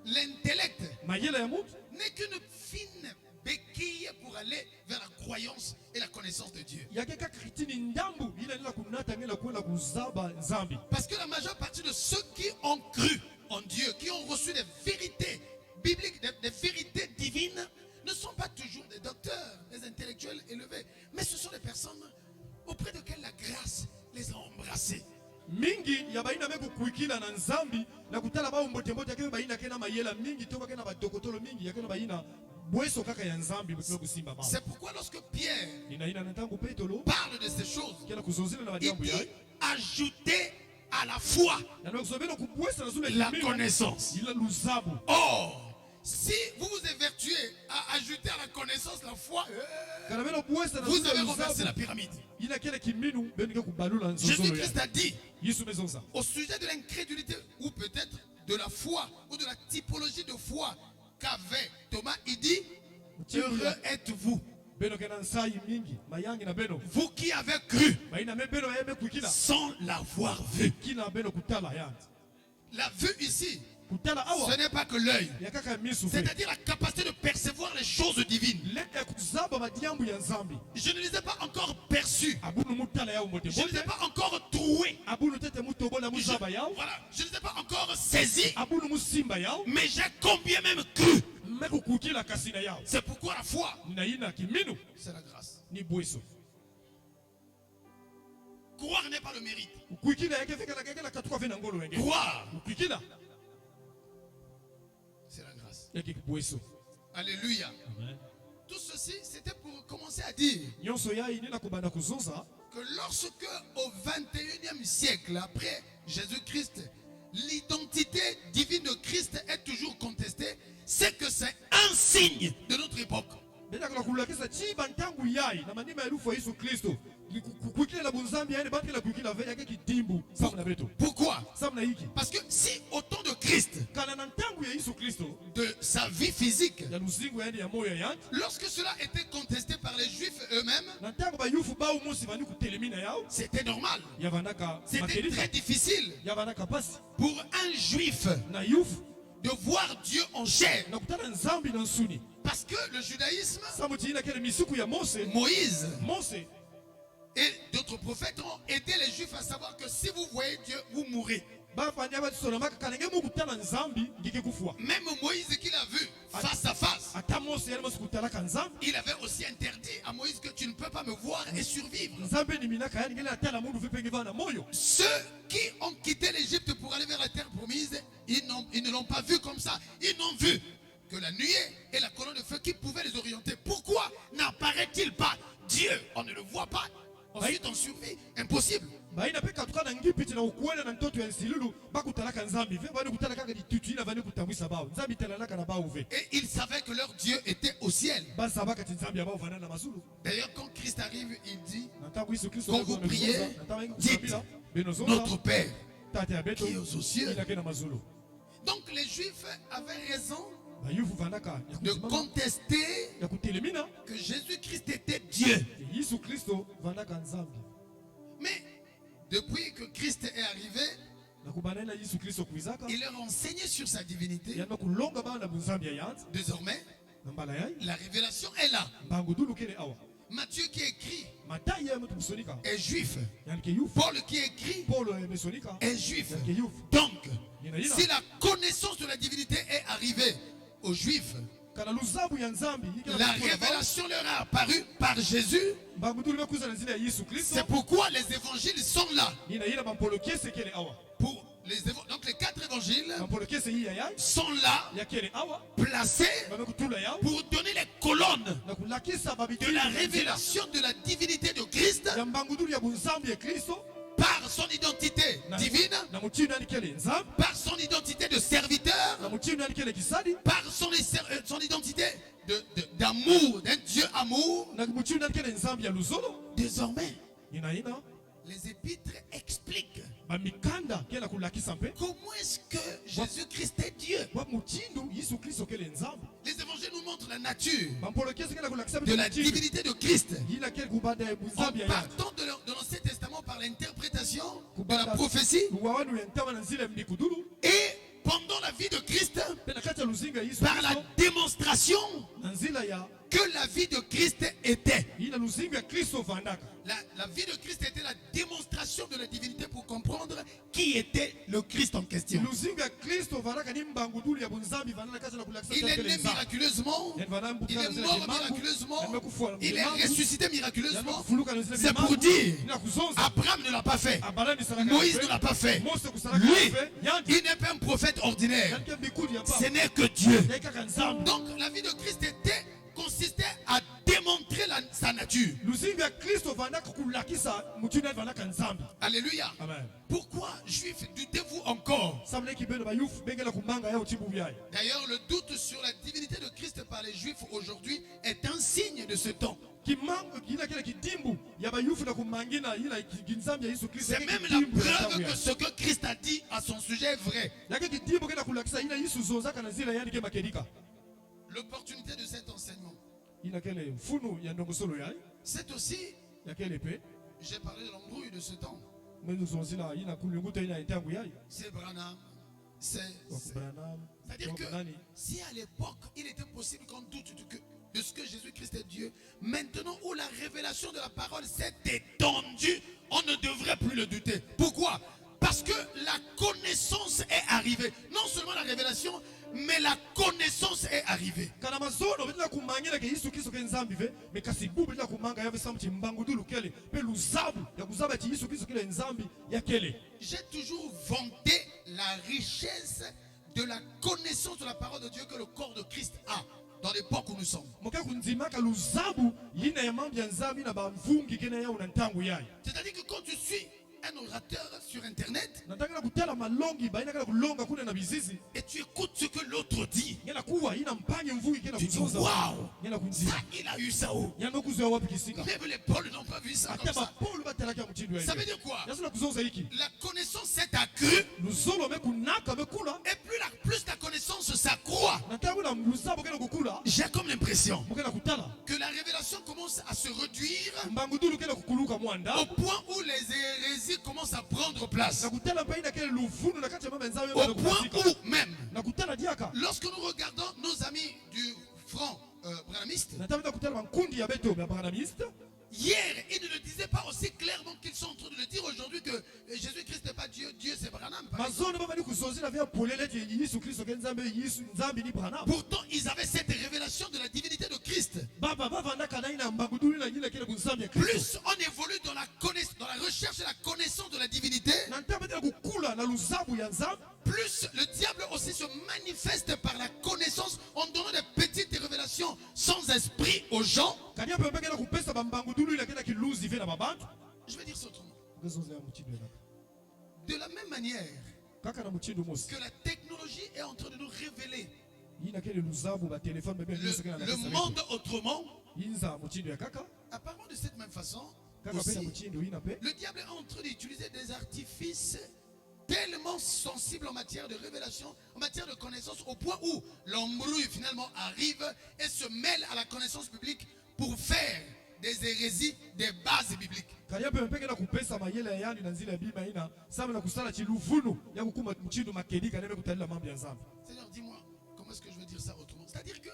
l'intellect mayela ya mutu n'est qu'une fine béquille pour aller vers la croyance et la connaissance de Dieu. yake kaka kitini ndambu ina nila kunata ngela kwela kuzaba nzambi Parce que la majeure partie de ceux qui ont cru en Dieu, qui ont reçu des vérités bibliques, des vérités divines, ne sont pas toujours des docteurs, des intellectuels élevés, mais ce sont des personnes auprès desquelles la grâce les a embrassés. mingi ya baina me kukuikila na nzambi na kutala ba mbotembote yake baina kena mayela mingi to bakena badokotolo mingi yake na baina bweso kaka ya nzambi butino kusimba ba C'est pourquoi lorsque Pierre ina ina ntango petolo parle de ces choses, kena kuzozila na il badiambu dit ya ajouter à la foi na kusomela kubwesa na zule la connaissance. ila luzabu Or, si vous vous évertuez à ajouter à la connaissance la foi, kana belo bwesa na vous zule avez renversé la luzabu pyramide. ina kele kiminu benike kubalula nzozolo ya Jésus-Christ a dit Yesu mezonza au sujet de l'incrédulité ou peut-être de la foi ou de la typologie de foi qu'avait Thomas, il dit heureux êtes-vous, beno kena nsai mingi mayangi na beno vous qui avez cru baina me beno yeme kuikila sans l'avoir vu. kina beno kutala ya La vue ici, kutala ce awa n'est pas que l'œil, ya kaka misu fe c'est-à-dire la capacité de percevoir les choses divines. leta kuzaba madiambu ya nzambi Je ne les ai pas encore perçues, abunu mutala ya umote je ne les ai bote pas encore trouées, abunu tete mutobola muzaba yao voilà, je ne les ai pas encore saisies, abunu musimba yao mais j'ai combien même cru. meko kukila kasina yao C'est pourquoi la foi, na ina kiminu c'est la grâce. ni bweso Croire n'est pas le mérite. kuikila yake fika na kekela katuka fe na ngolo wenge Croire, kuikila c'est la grâce. yake bweso Alléluia. amen Tout ceci, c'était pour commencer à dire nyonso ya ini na kubanda kuzonza que lorsque au 21e siècle, après Jésus-Christ, l'identité divine de Christ est toujours contestée, c'est que c'est un signe de notre époque. benda kala kulakisa chiba ntangu yai na manima ya lufu ya Yesu Kristo kuikila na bunzambi yani baki la kuikila ve yake kidimbu samna beto Pourquoi? samna hiki Parce que si au temps de Christ, kana na ntangu ya Yesu Kristo de sa vie physique, ya luzingu yani ya moyo ya lorsque cela était contesté par les Juifs eux-mêmes, na ntango bayufu bao musi bani kutelemina yao c'était normal. ya vanaka C'était makelisa très difficile ya vanaka pasi pour un Juif na yufu de voir Dieu en chair. na kutana nzambi na nsuni Parce que le judaïsme, samuti ina kele misuku ya Mose Moïse et d'autres prophètes ont aidé les Juifs à savoir que si vous voyez Dieu, vous mourrez. bafanya batisona maka kalenge mu kutana nzambi ngike kufua Même Moïse qu'il a vu face à face, ata Mose yani mosi kutalaka nzambi il avait aussi interdit à Moïse que tu ne peux pas me voir et survivre. nzambe ni minaka yani ngele atala mundu vipenge vana moyo Ceux qui ont quitté l'Égypte pour aller vers la terre promise, ils ne l'ont pas vu comme ça. Ils n'ont vu que la nuée et la colonne de feu qui pouvaient les orienter. Pourquoi n'apparaît-il pas Dieu? On ne le voit pas. Ensuite, on survit. Impossible. baina pe katuka na ngipiti na ukwela na ntoto ya nsilulu bakutalaka nzambi ve bani kutalaka kadi na bani kutambwisa bao nzambi talalaka na bao ve Et ils savaient que leur Dieu était au ciel. basaba kati nzambi abao vana na mazulu D'ailleurs, quand Christ arrive, il dit na ntango Yesu Kristo quand vous priez, dites notre Père tate ya beto qui est aux cieux. ilake na mazulu Donc les Juifs avaient raison bayufu vanaka de contester ya kutelemina que Jésus-Christ était Dieu. Yesu Kristo vanaka nzambi Mais depuis que Christ est arrivé, na kubana na Yesu Kristo kuizaka il leur a enseigné sur sa divinité. yana kulonga bana bunzambi ya yanzi Désormais, na mbala yai la révélation est là. mbangu dulu kele awa Matthieu qui écrit Matayo ya mtu msonika. est juif. Yani ke youth. Paul qui écrit Paulo ya msonika. est juif. Yani ke youth. Donc, Yina yina. si la connaissance de la divinité est arrivée aux Juifs, Kana luzabu ya nzambi. la révélation leur a apparu par Jésus. Mbangudulu bekuza na zile ya Yesu Kristo. C'est pourquoi les évangiles sont là. Yina yina bampolo kese kele awa. Pour donc les 4 évangiles Bampolo kese hii ya sont là, ya kele awa. placés Bamekutula ya. pour donner les colonnes Na kulakisa babiti. de la révélation de la divinité de Christ Ya mbangudulu ya bunzambi ya Kristo. par son identité divine, Na mutino yani kele nzambi. par son identité de serviteur, Na mutino yani kele kisadi. par son identité d'amour, d'un Dieu amour. Na mutino yani kele nzambi ya luzolo. Désormais, Yina yina. les épîtres expliquent Bamikanda kela kulakisa mpe. comment est-ce que Jésus-Christ est Dieu. Wa mutindo Yesu Kristo kele nzambi. Les évangiles nous montrent la nature Bampolo kese kela kulakisa de la divinité de Christ. Yina kele kubanda ya En bunzambi ya. partant de l'Ancien Testament par l'interprétation de la prophétie Wawanu ya ntama na zile mbikudulu. et pendant la vie de Christ Pena kati ya luzinga Yesu par la Kristo. démonstration Na nzila ya. que la vie de Christ était. Yina luzinga ya Kristo vandaka. La vie de Christ était la démonstration de la divinité pour comprendre qui était le Christ en question. Luzinga ya Kristo vandaka ni mbangudulu ya bunzambi vandaka kati na kulakisa Il est kele né nzambi. miraculeusement, il est mort miraculeusement, il est ressuscité miraculeusement. C'est pour dire, Abraham ne l'a pas fait, Moïse ne l'a pas fait. Lui, il n'est pas un prophète ordinaire, ce n'est que Dieu. Donc la vie de Christ consistait à démontrer sa nature. Alléluia. Pourquoi, Juifs, doutez-vous encore? D'ailleurs, le doute sur la divinité de Christ par les Juifs aujourd'hui est un signe de ce temps. C'est même la preuve que ce que Christ a dit à son sujet est vrai. L'opportunité de cet enseignement, c'est aussi, j'ai parlé de l'embrouille de ce temps. C'est Branham. C'est-à-dire que si à l'époque il était possible qu'on doute de ce que Jésus-Christ est Dieu, maintenant où la révélation de la parole s'est étendue, on ne devrait plus le douter. Pourquoi? Parce que la connaissance est arrivée. Non seulement la révélation, mais la connaissance est arrivée. J'ai toujours vanté la richesse de la connaissance de la parole de Dieu que le corps de Christ a dans l'époque où nous sommes. C'est-à-dire que quand tu suis un orateur sur internet et tu écoutes ce que l'autre dit, tu dis waouh, ça il a eu ça où? Même les Pauls n'ont pas vu ça comme ça. Ça veut dire quoi? La connaissance s'est accrue et plus la connaissance s'accroît. J'ai comme l'impression que la révélation commence à se réduire au point où les hérésies commencent à prendre place. Au point où même, lorsque nous regardons nos amis du front branhamiste, hier, ils ne le disaient pas aussi clairement qu'ils sont en train de le dire aujourd'hui que Jésus-Christ n'est pas Dieu, Dieu c'est Branham. Pourtant, ils avaient cette révélation de la divinité de Christ. Plus on évolue dans la recherche et la connaissance de la divinité, plus le diable aussi se manifeste par la connaissance en donnant des petites révélations sans esprit aux gens. Je vais dire ça autrement. De la même manière que la technologie est en train de nous révéler le monde autrement, apparemment de cette même façon, aussi, le diable est en train d'utiliser des artifices tellement sensibles en matière de révélation, en matière de connaissance, au point où l'embrouille finalement arrive et se mêle à la connaissance publique pour faire des hérésies des bases bibliques. Seigneur, dis-moi, comment est-ce que je veux dire ça autrement? C'est-à-dire que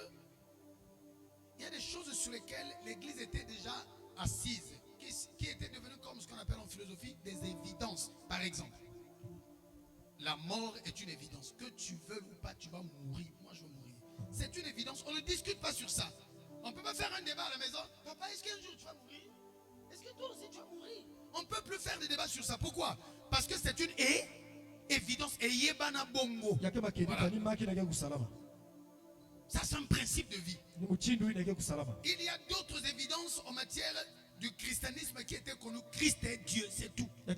il y a des choses sur lesquels l'Église était déjà assise, qui étaient devenus comme ce qu'on appelle en philosophie des évidences. Par exemple, la mort est une évidence. Que tu veux ou pas, tu vas mourir. Moi, je vais mourir. C'est une évidence. On ne discute pas sur ça. On ne peut pas faire un débat à la maison. Papa, est-ce qu'un jour tu vas mourir? Est-ce que toi aussi tu vas mourir? On ne peut plus faire des débats sur ça. Pourquoi? Parce que c'est une évidence. Et yebana bongo. Voilà. Ça, c'est un principe de vie. Il y a d'autres évidences en matière du christianisme qui était connu. Christ est Dieu, c'est tout. Mais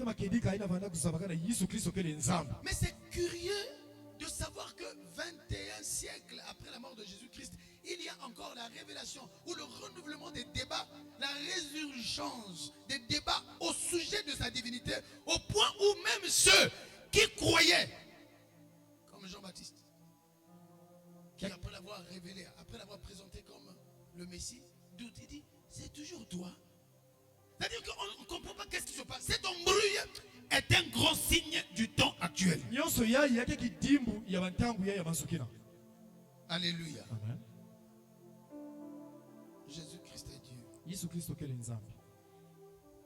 c'est curieux de savoir que 21 siècles après la mort de Jésus-Christ, il y a encore la révélation ou le renouvellement des débats, la résurgence des débats au sujet de sa divinité, au point où même ceux qui croyaient, comme Jean-Baptiste, qui après l'avoir révélé, après l'avoir présenté comme le Messie, doute, il dit, c'est toujours toi. C'est-à-dire qu'on ne comprend pas qu'est-ce qui se passe. Cet embrouille est un grand signe du temps actuel. Alléluia. Amen. Jésus-Christ est Dieu.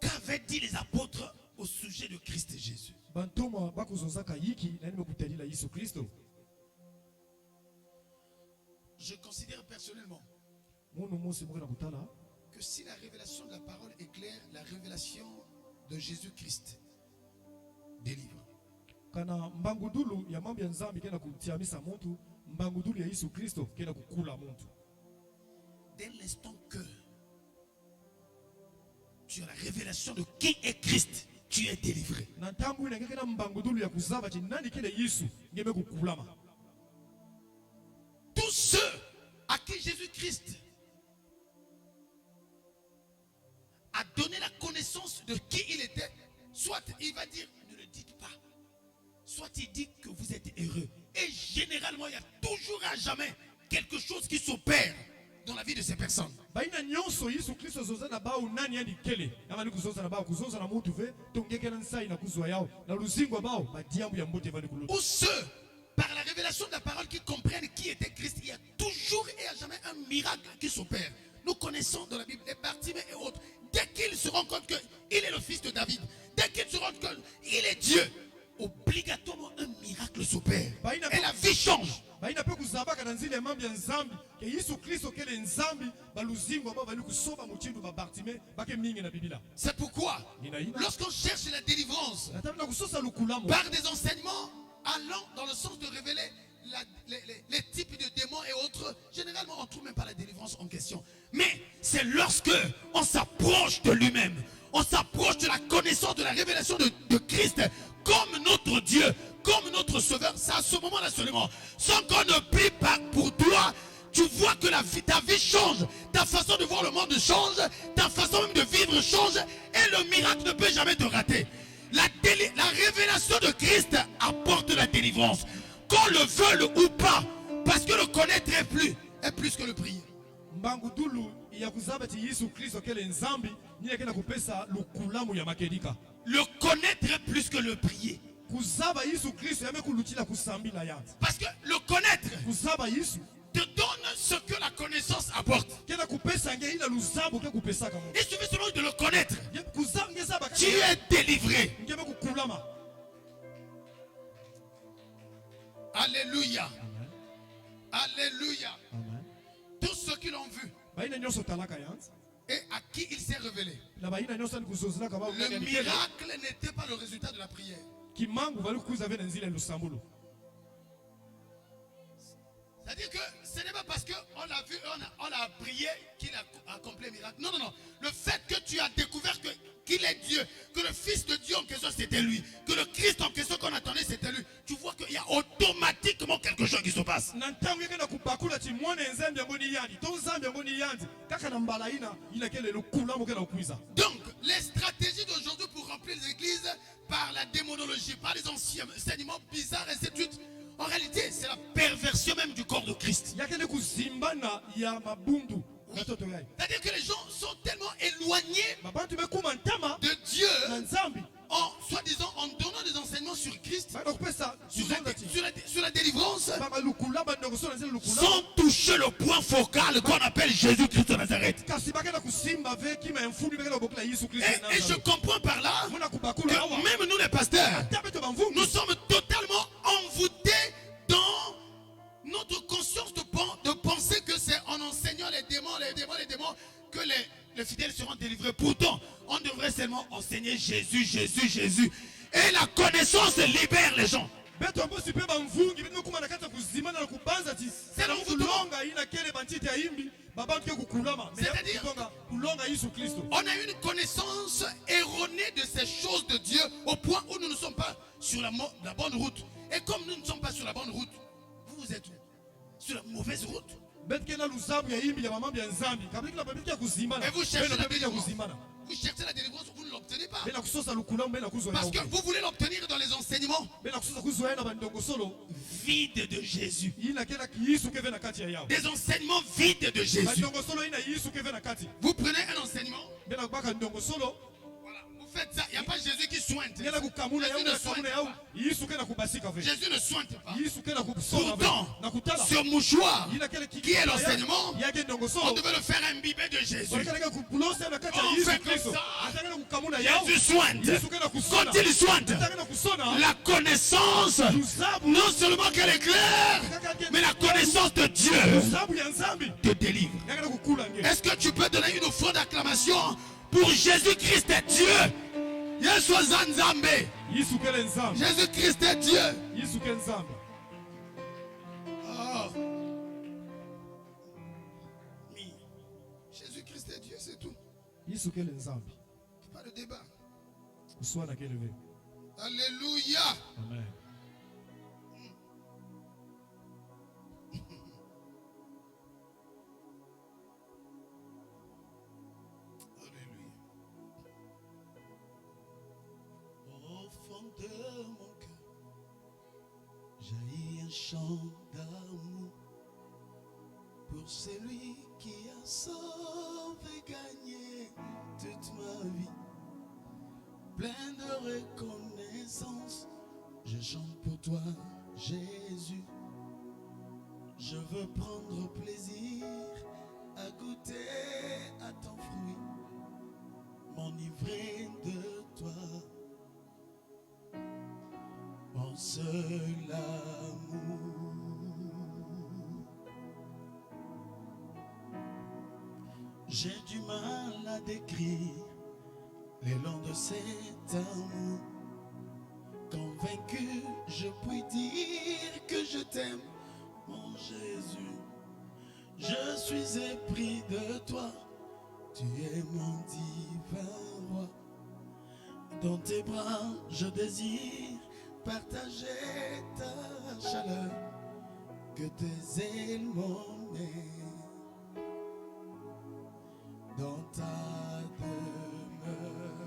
Qu'avaient dit les apôtres au sujet de Christ et Jésus? Je considère personnellement que si la révélation de la parole est claire, la révélation de Jésus-Christ délivre. Dès l'instant que tu as la révélation de qui est Christ, tu es délivré. Tous ceux à qui Jésus-Christ a donné la connaissance de qui il était, soit il va dire ne le dites pas, soit il dit que vous êtes heureux. Et généralement, il y a toujours à jamais quelque chose qui s'opère dans la vie de ces personnes. Ou ceux, par la révélation de la parole, qui comprennent qui était Christ, il y a toujours et à jamais un miracle qui s'opère. Nous connaissons dans la Bible les Bartimée et autres. Dès qu'ils se rendent compte qu'il est le fils de David, dès qu'ils se rendent compte qu'il est Dieu, obligatoirement un miracle s'opère. Et la vie change. C'est pourquoi, lorsqu'on cherche la délivrance par des enseignements allant dans le sens de révéler les types de démons et autres, généralement on ne trouve même pas la délivrance en question. Mais c'est lorsque on s'approche de lui-même, on s'approche de la connaissance de la révélation de Christ comme notre Dieu, comme notre Sauveur. C'est à ce moment-là seulement, sans qu'on ne prie pas pour toi, tu vois que ta vie change, ta façon de voir le monde change, ta façon même de vivre change, et le miracle ne peut jamais te rater. La révélation de Christ apporte la délivrance, qu'on le veuille ou pas, parce que le connaître est plus que le prier. Le connaître est plus que le prier. Parce que le connaître te donne ce que la connaissance apporte. Il suffit seulement de le connaître. Tu es délivré. Alléluia. Alléluia. Tous ceux qui l'ont vu et à qui il s'est révélé, le miracle n'était pas le résultat de la prière. C'est-à-dire que ce n'est pas parce qu'on l'a vu, on a prié qu'il a accompli le miracle. Non, non, non. Le fait que tu as découvert qu'il est Dieu, que le Fils de Dieu en question c'était lui, que le Christ en question qu'on attendait c'était lui, tu vois qu'il y a automatiquement quelque chose qui se passe. Donc, les stratégies d'aujourd'hui pour remplir les églises par la démonologie, par les enseignements bizarres, et ainsi de suite, en réalité, c'est la perversion même du corps de Christ. C'est-à-dire que les gens sont tellement éloignés de Dieu, en soi-disant en donnant des enseignements sur Christ, sur sur la délivrance Baba lukula bandeko so na lukula. sans toucher le point focal qu'on appelle Jésus-Christ de Nazareth. Kasi bakela kusimba veki ma mfulu bakela bokla Yesu Kristo. Et je comprends par là Muna kubakula awa. que même nous les pasteurs, Tabeto bamvungu. nous sommes totalement envoûtés dans notre conscience de penser que c'est en enseignant les démons, que les fidèles seront délivrés. Pourtant, on devrait seulement enseigner Jésus, Jésus, Jésus. Et la connaissance libère les gens. Beto ambo sipe bamvungi bitu kuma nakata kuzima na kubanza ti. C'est l'envoûtement. Kulonga ina kele bantite ya imbi. Baba ke kukulama. C'est-à-dire kulonga Yesu Kristo. On a une connaissance erronée de ces choses de Dieu au point où nous ne sommes pas sur la bonne route. Et comme nous ne sommes pas sur la bonne route, vous êtes où? Sur la mauvaise route. Beto na luzabu ya imbi ya mama ya nzambi. Kabiki la babiki ya kuzima. Et vous cherchez la délivrance. kuzima. Vous cherchez la délivrance, vous ne l'obtenez pas. Bela kusosa lukula mbela kuzo. Parce que vous voulez l'obtenir dans les enseignements Bela kusosa kuzo na bandoko solo. vides de Jésus. Ina kela ki Yesu keve na kati ya yao. Des enseignements vides de Jésus. Bandoko solo ina Yesu keve na kati. Vous prenez un enseignement, Bela kubaka ndongo solo. voilà, vous faites ça. Il n'y a pas Jésus qui soigne. Ngela kukamula Jésus yao ne na soigne kamuna yao. pas. Yesu kena kubasika ve. Jésus ne soigne pas. Yesu kena kubusona ve. Pourtant, Na kutala. ce mouchoir Ina kele qui est l'enseignement, Yake ndongo on solo. devait le faire imbiber de Jésus. Wakela kupulosa na kati ya On Yesu fait comme Kristo. ça. Ataka kukamuna yao. Jésus soigne. Yesu kena kusona. Quand il soigne, Ataka kusona. la connaissance, Luzabu. non seulement qu'elle est claire, mais la connaissance de Dieu Luzabu ya nzambi. te délivre. Yakela kukula nge. Est-ce que tu peux donner une offrande d'acclamation pour Jésus-Christ est Dieu? Yesu Nzambe. Yesu kele nzambi. Jésus-Christ est Dieu. Yesu kele nzambi. Ah. Oui. Jésus-Christ est Dieu, c'est tout. Yesu kele nzambi. Pas de débat. Uswana kele ve. Alléluia. Amen. Alléluia. Au fond de mon cœur, jaillit un chant d'amour pour celui qui a sauvé, gagné toute ma vie. Plein de reconnaissance, je chante pour toi, Jésus. Je veux prendre plaisir à goûter à ton fruit, m'enivrer de toi. Mon seul amour. J'ai du mal à décrire l'élan de cet amour. Convaincu, je puis dire que je t'aime, mon Jésus. Je suis épris de toi, tu es mon divin roi. Dans tes bras, je désire partager ta chaleur, que tes ailes m'emmènent dans ta demeure.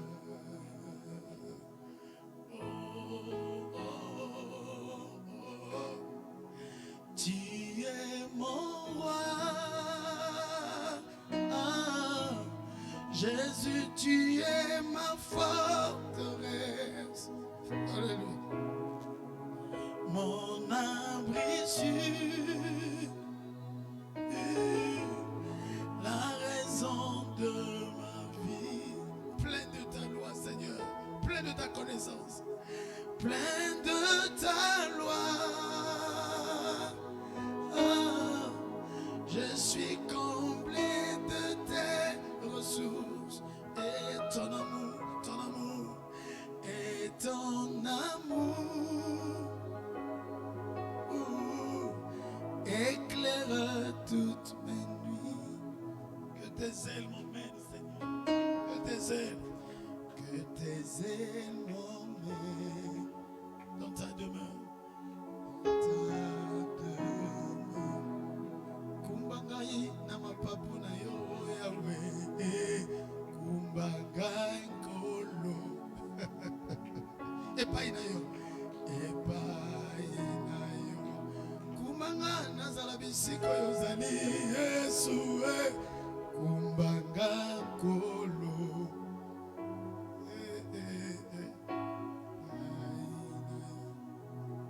Oh, oh, oh. Tu es mon roi, ah, Jésus, tu es ma forteresse. Alléluia. Mon abri sûr, la raison de ma vie. Plein de ta loi, Seigneur, plein de ta connaissance, plein de ta loi. Ah, je suis comblé de tes ressources et ton amour et ton amour. Éclaire toutes mes nuits. Que tes ailes m'emmènent, Seigneur. Que tes ailes m'emmènent dans ta demeure. Ta demeure. Kumbangai na mapapu na yo Yahweh. Kumbangai kolo. Epai na yo. Epai na yo. Kumanga nazala bisiko yozali Yesu. Kumbanga kolo.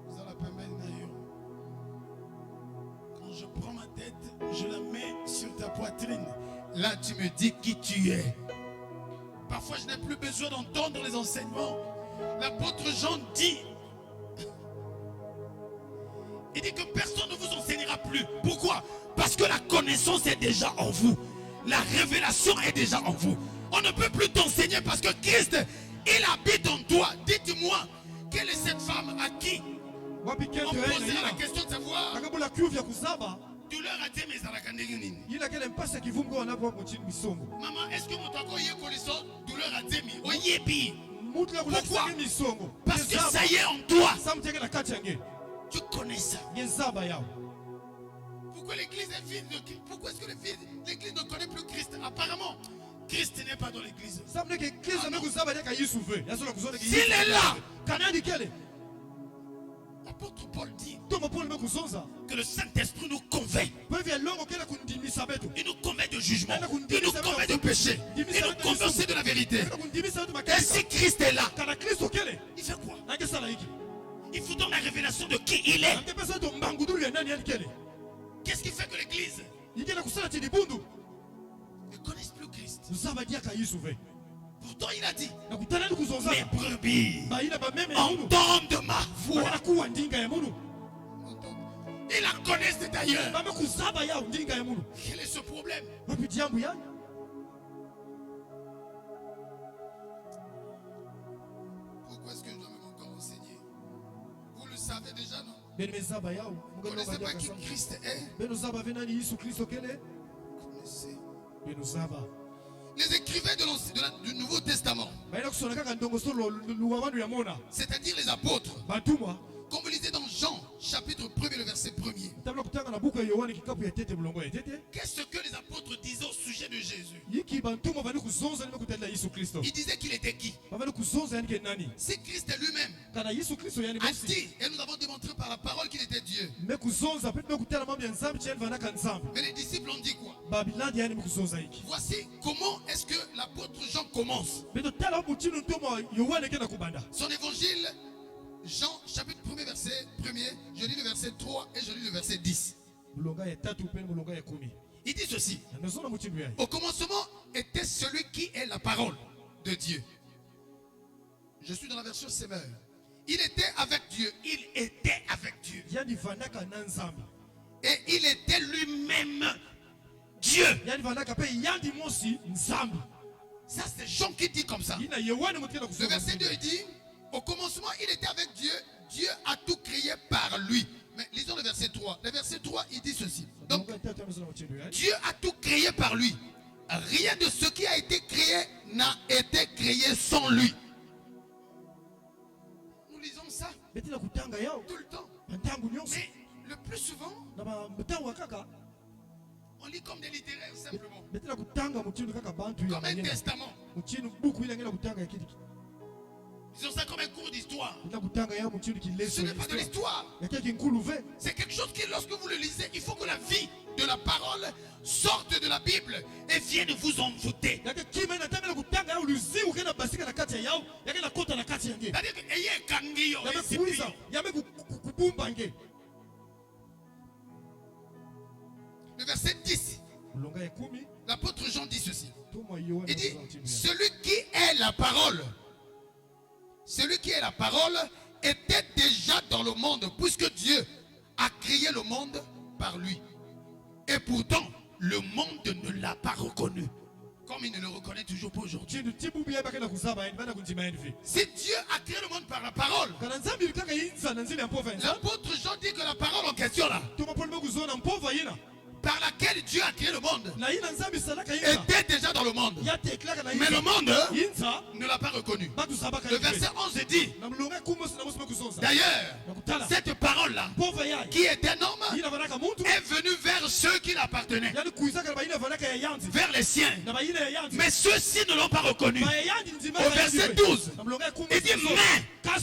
Nazala pembeni na yo. poitrine. Là, tu me dis qui tu es. Parfois, je n'ai plus besoin d'entendre les enseignements. L'apôtre Jean dit, il dit que personne ne vous enseignera plus. Pourquoi? Parce que la connaissance est déjà en vous. La révélation est déjà en vous. On ne peut plus t'enseigner parce que Christ, il habite en toi. Dites-moi, quelle est cette femme à qui on posera la question de savoir douleur à Dieu, mais à la candéline. Maman, est-ce que mon taco y est connaissant douleur à Dieu? Pourquoi? Parce que ça y est en toi. Tu connais ça. Pourquoi l'église est vide? Pourquoi est-ce que l'église ne connaît plus Christ? Apparemment, Christ n'est pas dans l'église. S'il est là, l'apôtre Paul dit que le Saint-Esprit nous convainc. Il nous convainc de jugement. Il nous convainc de péché. Il nous convainc aussi de la vérité. Et si Christ est là, il fait quoi? Il vous donne la révélation de qui il est. Qu'est-ce qui fait que l'église ne connaisse plus Christ? Pourtant il a dit, mes brebis entendent ma voix. Ils la connaissent d'ailleurs. Quel est ce problème? Pourquoi est-ce que je dois même encore enseigner? Vous le savez déjà, non? Vous ne connaissez pas qui Christ est? Connaissez. Les écrivains du Nouveau Testament, c'est-à-dire les apôtres, quand vous lisez dans Jean, chapitre 1er, le verset 1er, qu'est-ce que les apôtres disaient au sujet de Jésus? Ils disaient qu'il était qui? C'est Christ lui-même a dit, et nous avons démontré par la parole qu'il était Dieu. Mais les disciples ont dit quoi? Voici comment est-ce que l'apôtre Jean commence son évangile. Jean chapitre 1er verset 1er, je lis le verset 3 et je lis le verset 10. Il dit ceci: au commencement était celui qui est la parole de Dieu. Je suis dans la version Semeur. Il était avec Dieu. Il était avec Dieu. Et il était lui-même Dieu. Ça c'est Jean qui dit comme ça. Le verset 2 il dit: au commencement, il était avec Dieu. Dieu a tout créé par lui. Mais lisons le verset 3. Le verset 3, il dit ceci. Donc, Dieu a tout créé par lui. Rien de ce qui a été créé n'a été créé sans lui. Nous lisons ça tout le temps. Mais le plus souvent, on lit comme des littéraires simplement. Comme un testament. Disons ça comme un cours d'histoire. Ce n'est pas de l'histoire. C'est quelque chose qui, lorsque vous le lisez, il faut que la vie de la parole sorte de la Bible et vienne vous envoûter. C'est-à-dire que le verset 10, l'apôtre Jean dit ceci. Il dit: celui qui est la parole, celui qui est la parole était déjà dans le monde, puisque Dieu a créé le monde par lui. Et pourtant, le monde ne l'a pas reconnu, comme il ne le reconnaît toujours pas aujourd'hui. Si Dieu a créé le monde par la parole, l'apôtre Jean dit que la parole en question là, par laquelle Dieu a créé le monde, était déjà dans le monde. Mais le monde ne l'a pas reconnu. Le verset 11 dit: d'ailleurs, cette parole-là, qui est un homme, est venue vers ceux qui l'appartenaient, vers les siens. Mais ceux-ci ne l'ont pas reconnu. Au verset 12, il dit: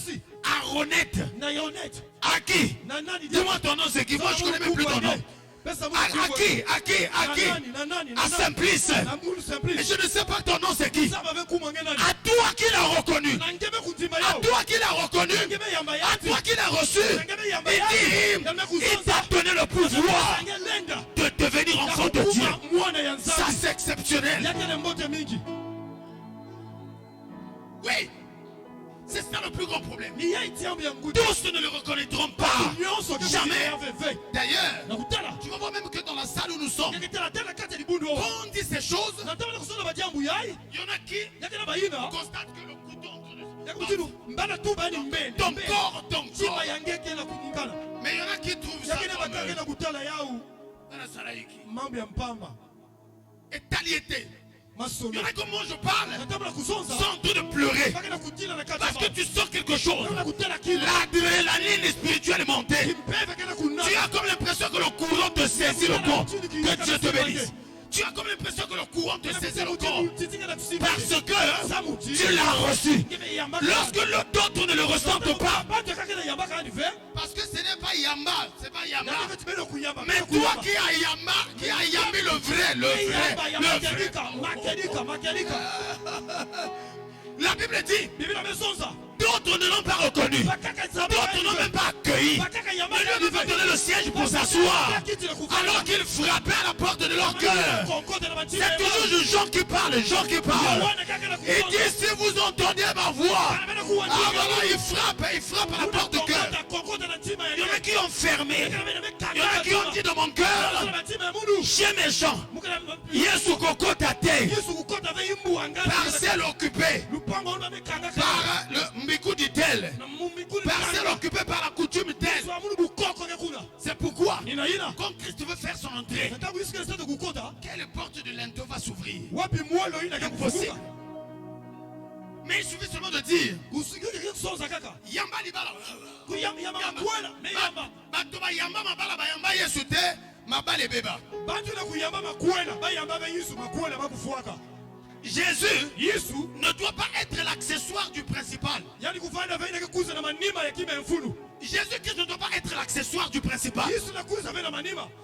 mais Aaronette, à qui? Dis-moi ton nom, c'est qui? Moi je ne connais même plus ton nom. À qui? À Simplice. Et je ne sais pas ton nom c'est qui. À toi qui l'as reconnu. À toi qui l'as reconnu. À toi qui l'as reçu. Il t'a donné le pouvoir de devenir enfant de Dieu. Ça, c'est exceptionnel. Oui. C'est ça le plus grand problème. Tous ne le reconnaîtront pas. Jamais. D'ailleurs, tu vas voir même que dans la salle où nous sommes, quand on dit ces choses, il y en a qui constatent que le couteau entre ton corps. Mais il y en a qui trouvent ça et taliété. Il y en a comme moi je parle sans en train de pleurer parce que tu sens quelque chose. L'adrénaline spirituelle est montée. Tu as comme l'impression que le courant te saisit le corps. Que Dieu te bénisse. Tu as comme l'impression que le courant te saisit le corps parce que tu l'as reçu. Lorsque d'autres ne le ressentent pas, parce que ce n'est pas Yamba, c'est pas Yamba. Mais toi qui as Yamba, qui as Yambi le vrai. La Bible dit, d'autres ne l'ont pas reconnu, d'autres n'ont même pas accueilli. Mais Dieu nous va donner le siège pour s'asseoir, alors qu'il frappait à la porte de leur cœur. C'est toujours les gens qui parlent, Il dit, si vous entendiez ma voix, voilà, il frappe à la porte du cœur. Il y en a qui ont fermé, il y en a qui ont dit dans mon cœur, chien méchant, Yesu Koko Tate, parcelle occupée par le Mbiku dit-elle, parcelle occupée par la coutume telle. C'est pourquoi, quand Christ veut faire son entrée, quelle porte de linteau va s'ouvrir? Impossible. Mais il suffit seulement de dire Yamba libala. Batoba Yamba mabala bayamba Yesu te mabale beba. Jésus ne doit pas être l'accessoire du principal. Jésus-Christ ne doit pas être l'accessoire du principal.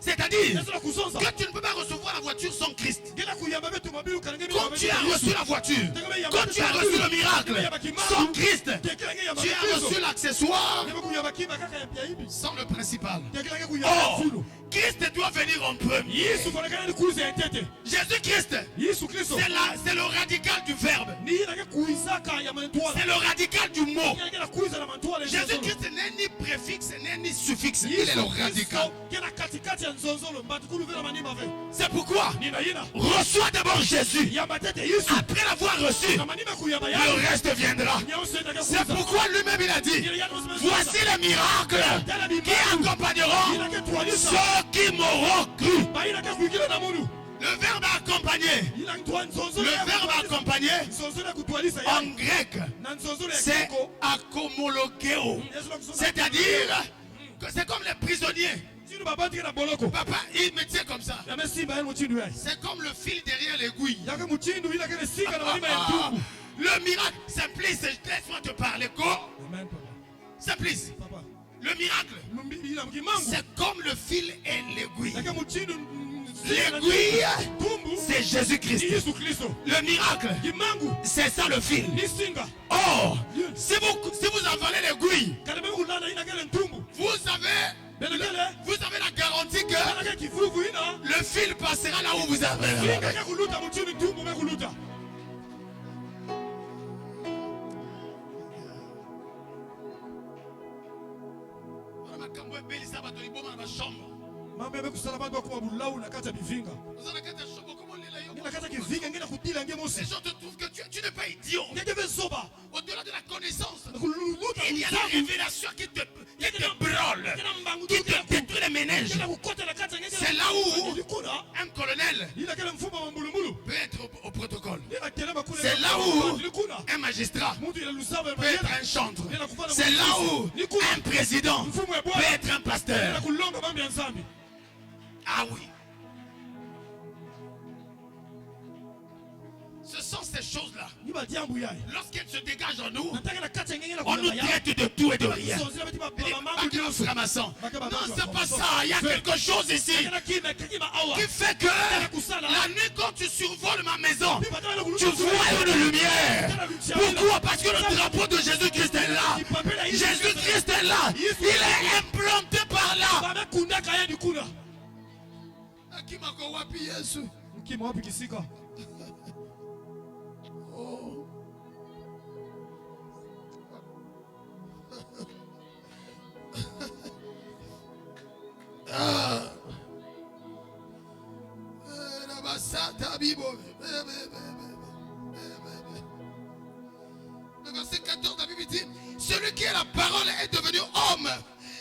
C'est-à-dire que tu ne peux pas recevoir la voiture sans Christ. Quand tu as reçu la voiture, quand tu as reçu le miracle sans Christ, tu as reçu l'accessoire sans le principal. Oh, Christ doit venir en premier. Jésus-Christ, c'est le radical du verbe. C'est le radical du mot. Jésus-Christ n'est ni préfixe, n'est ni suffixe. Il est le radical. C'est pourquoi reçois d'abord Jésus. Après l'avoir reçu, le reste viendra. C'est pourquoi lui-même il a dit, voici les miracles qui accompagneront ceux qui m'auront cru. Le verbe accompagner, en grec, c'est akomologeo. C'est-à-dire que c'est comme les prisonniers. Papa, il me tient comme ça. C'est comme le fil derrière l'aiguille. Le miracle, Simplice, laisse-moi te parler. Simplice, le miracle, c'est comme le fil et l'aiguille. L'aiguille, c'est Jésus-Christ. Le miracle, c'est ça le fil. Oh, si vous avalez l'aiguille, vous avez la garantie que le fil passera là où vous avez. Les gens te trouvent que tu n'es pas idiot. Au-delà de la connaissance, il y a la révélation qui te brûle, qui te détruit les ménages. C'est là où un colonel peut être au protocole. C'est là où un magistrat peut être un chantre. C'est là où un président peut être un pasteur. Ah oui. Ce sont ces choses-là. Lorsqu'elles se dégagent en nous, on nous traite de tout et de rien. Non, c'est pas ça. Il y a quelque chose ici qui fait que la nuit, quand tu survoles ma maison, tu vois une lumière. Pourquoi? Parce que le drapeau de Jésus-Christ est là. Jésus-Christ est là. Il est implanté par là. Mkimo wapi kisika? Oh. Ah. Le verset 14, la Bible dit, celui qui est la parole est devenu homme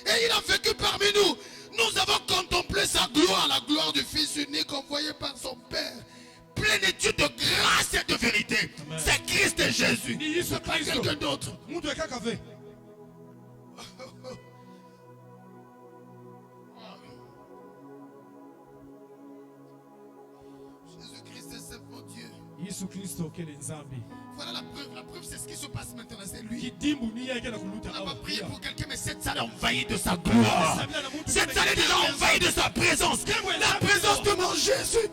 et il a vécu parmi nous. Nous avons contemplé sa gloire, la gloire du Fils unique envoyé par son Père. Plénitude de grâce et de vérité. C'est Christ et Jésus. Ce n'est pas quelqu'un d'autre. Jésus-Christ c'est mon Dieu. Voilà la preuve. La preuve, c'est ce qui se passe maintenant. C'est lui. On n'a pas prié pour quelqu'un, mais cette salle est envahie de sa gloire. Cette salle est déjà envahie de sa présence. La présence de mon Jésus.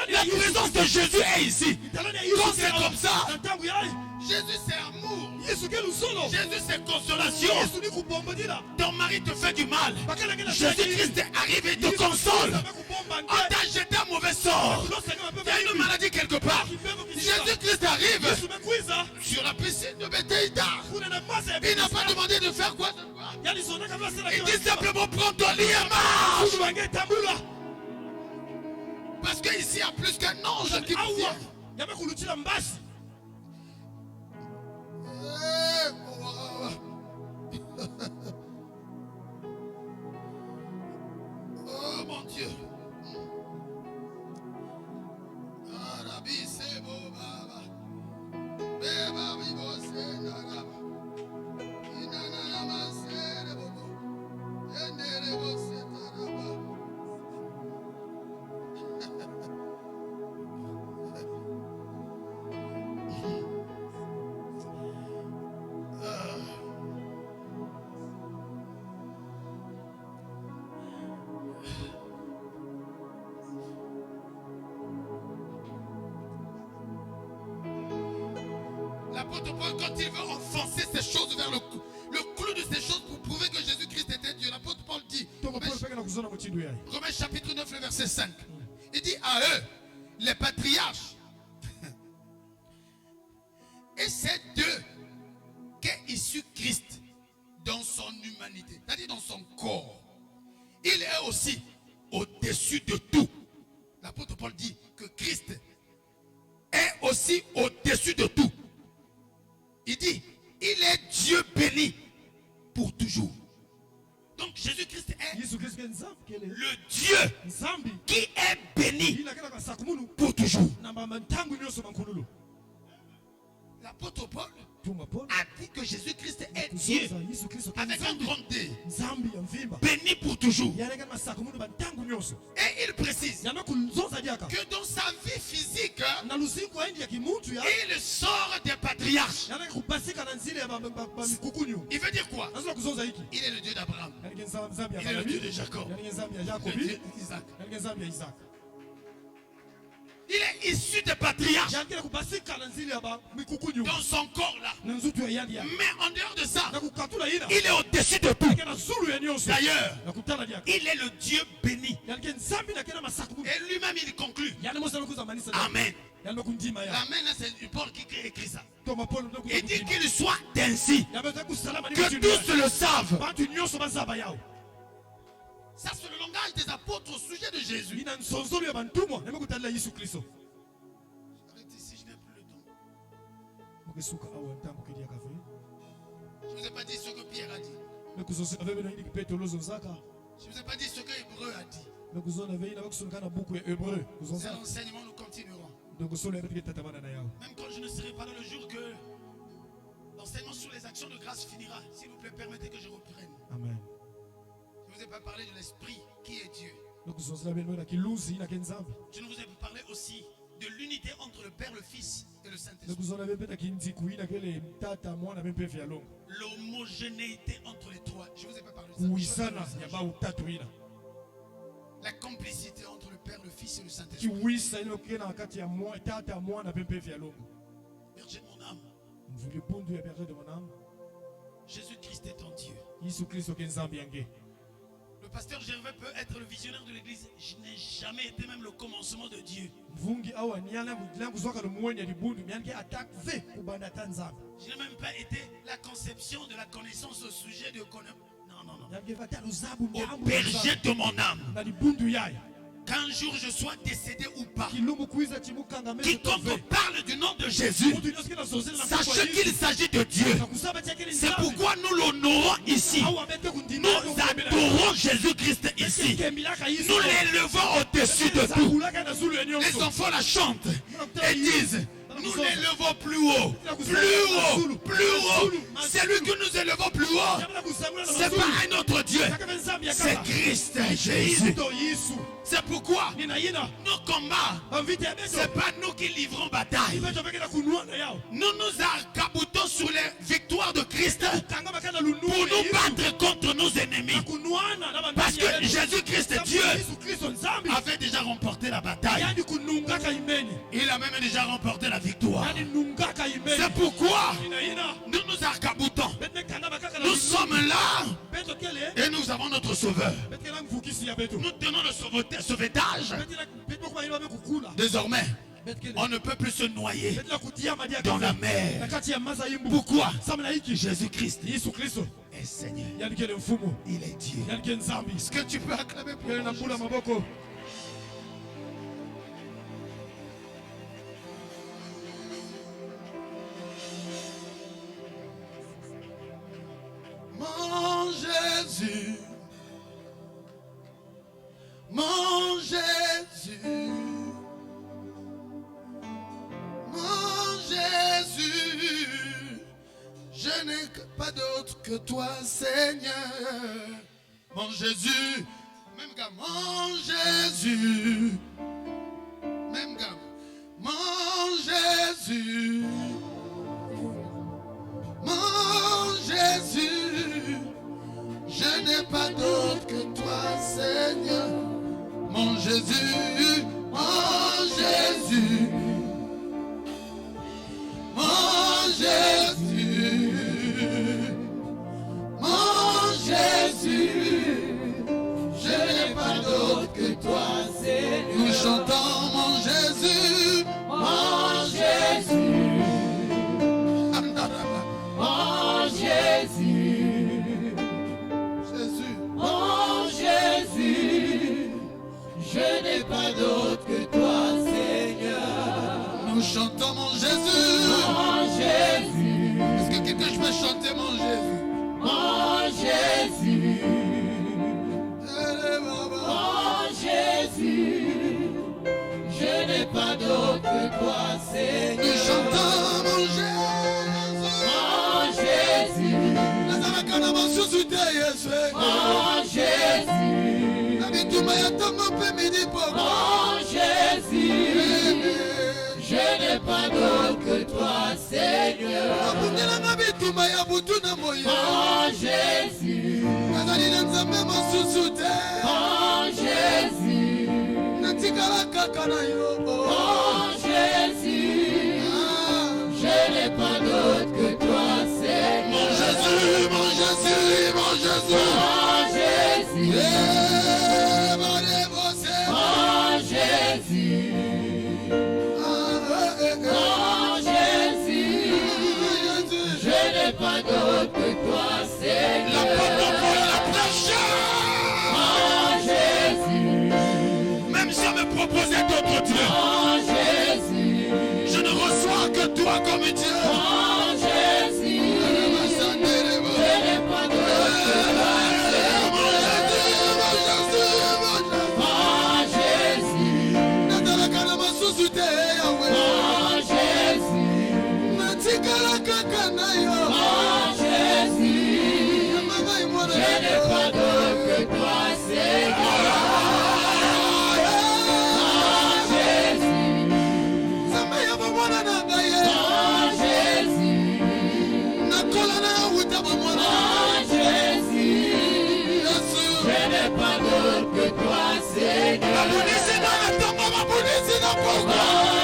La présence de Jésus est ici. Quand c'est comme ça, Jésus c'est amour. Jésus c'est consolation. Ton mari te fait du mal. Jésus-Christ est arrivé et te console. On t'a jeté un mauvais sort. Il y a une maladie quelque part. Jésus-Christ arrive sur la piscine de Bethesda. Il n'a pas demandé de faire quoi. Il dit simplement prends ton lit et marche. Parce qu'ici il y a plus qu'un ange qui vous vient. Oh mon Dieu. L'apôtre Paul, quand il veut enfoncer ces choses vers le clou de ces choses pour prouver que Jésus-Christ était Dieu, l'apôtre Paul dit, Romains chapitre 9, le verset 5, il dit à eux, les patriarches, et c'est d'eux qu'est issu Christ dans son humanité, c'est-à-dire dans son corps. Il est aussi au-dessus de tout. L'apôtre Paul dit que Christ est aussi au-dessus de tout. Il dit, il est Dieu béni pour toujours. Donc Jésus-Christ est le Dieu qui est béni pour toujours. L'apôtre Paul a dit que Jésus-Christ est Dieu avec un grand D, béni pour toujours. Et il précise que dans sa vie physique, il sort des patriarches. Il veut dire quoi? Il est le Dieu d'Abraham, il est le Dieu de Jacob, le Dieu d'Isaac. Il est issu des patriarches dans son corps là. Mais en dehors de ça, il est au-dessus de tout. D'ailleurs, il est le Dieu béni. Et lui-même il conclut. Amen. Amen, c'est Paul qui écrit ça. Il dit qu'il soit ainsi, que tous le savent. Ça c'est le langage des apôtres au sujet de Jésus. Arrête ici, je n'ai plus le temps. Je ne vous ai pas dit ce que Pierre a dit. Je ne vous ai pas dit ce que Hébreu a dit. C'est l'enseignement, nous continuerons. Même quand je ne serai pas là le jour que l'enseignement sur les actions de grâce finira, s'il vous plaît, permettez que je reprenne. Amen. Je ne vous ai pas parlé de l'Esprit qui est Dieu. Je ne vous ai pas parlé aussi de l'unité entre le Père, le Fils et le Saint-Esprit. L'homogénéité entre les trois. Je ne vous ai pas parlé de ça. La complicité entre le Père, le Fils et le Saint-Esprit. Berger de mon âme, Jésus-Christ est en Dieu. Le pasteur Gervais peut être le visionnaire de l'église. Je n'ai jamais été même le commencement de Dieu. Je n'ai même pas été la conception de la connaissance au sujet de non. Au berger de mon âme. Qu'un jour je sois décédé ou pas, quiconque parle du nom de Jésus, sachez qu'il s'agit de Dieu. C'est pourquoi nous l'honorons ici. Nous adorons Jésus-Christ ici. Nous l'élevons au-dessus de tout. Les enfants la chantent et disent: nous l'élevons plus haut, plus haut, plus haut. C'est lui que nous élevons plus haut. C'est pas un autre Dieu, c'est Christ Jésus. C'est pourquoi nos combats, c'est pas nous qui livrons bataille. Nous nous arc-boutons sur les victoires de Christ pour nous battre contre nos ennemis. Parce que Jésus-Christ, Dieu, avait déjà remporté la bataille. Il a même déjà remporté la victoire. C'est pourquoi nous nous arc-boutons. Nous sommes là et nous avons notre sauveur. Nous tenons le sauvetage. Désormais, on ne peut plus se noyer dans la mer. Pourquoi? Jésus-Christ est Seigneur. Il est Dieu. Est-ce que tu peux acclamer pour moi? Mon Jésus, mon Jésus, mon Jésus, je n'ai pas d'autre que toi, Seigneur. Mon Jésus, même gamme, mon Jésus, même gamme, mon Jésus, mon Jésus, je n'ai pas d'autre que toi, Seigneur. Mon Jésus, mon Jésus, mon Jésus, mon Jésus, je n'ai pas d'autre que toi, Seigneur. Nous chantons mon Jésus, mon Jésus, mon Jésus, Jésus, mon Jésus, je n'ai pas d'autre que toi, Seigneur. Nous chantons mon Jésus, mon Jésus. Est-ce que quelqu'un peut chanter mon Jésus? Mon Jésus, mon Jésus, je n'ai pas d'autre que toi, Seigneur. Nous chantons mon Jésus, mon Jésus. Mon Jésus, mon Jésus, je n'ai pas d'autre que toi, Seigneur. Mon Jésus, mon Jésus, mon Jésus, je n'ai pas d'autre que toi, Seigneur. Mon Jésus, mon Jésus, mon Jésus, mon Jésus, mon Jésus, mon Jésus, je n'ai pas d'autre que toi, Seigneur. La mon Jésus, même si on me proposait d'autres dieux, mon Jésus, je ne reçois que toi comme Dieu. Mon Jésus, je n'ai pas d'autre que toi, Seigneur. Mon Jésus, mon Jésus, mon Jésus, je n'ai pas d'autre que toi, Seigneur. Mon Jésus, mon Jésus, mon Jésus, je n'ai pas d'autre que toi, Seigneur. Mon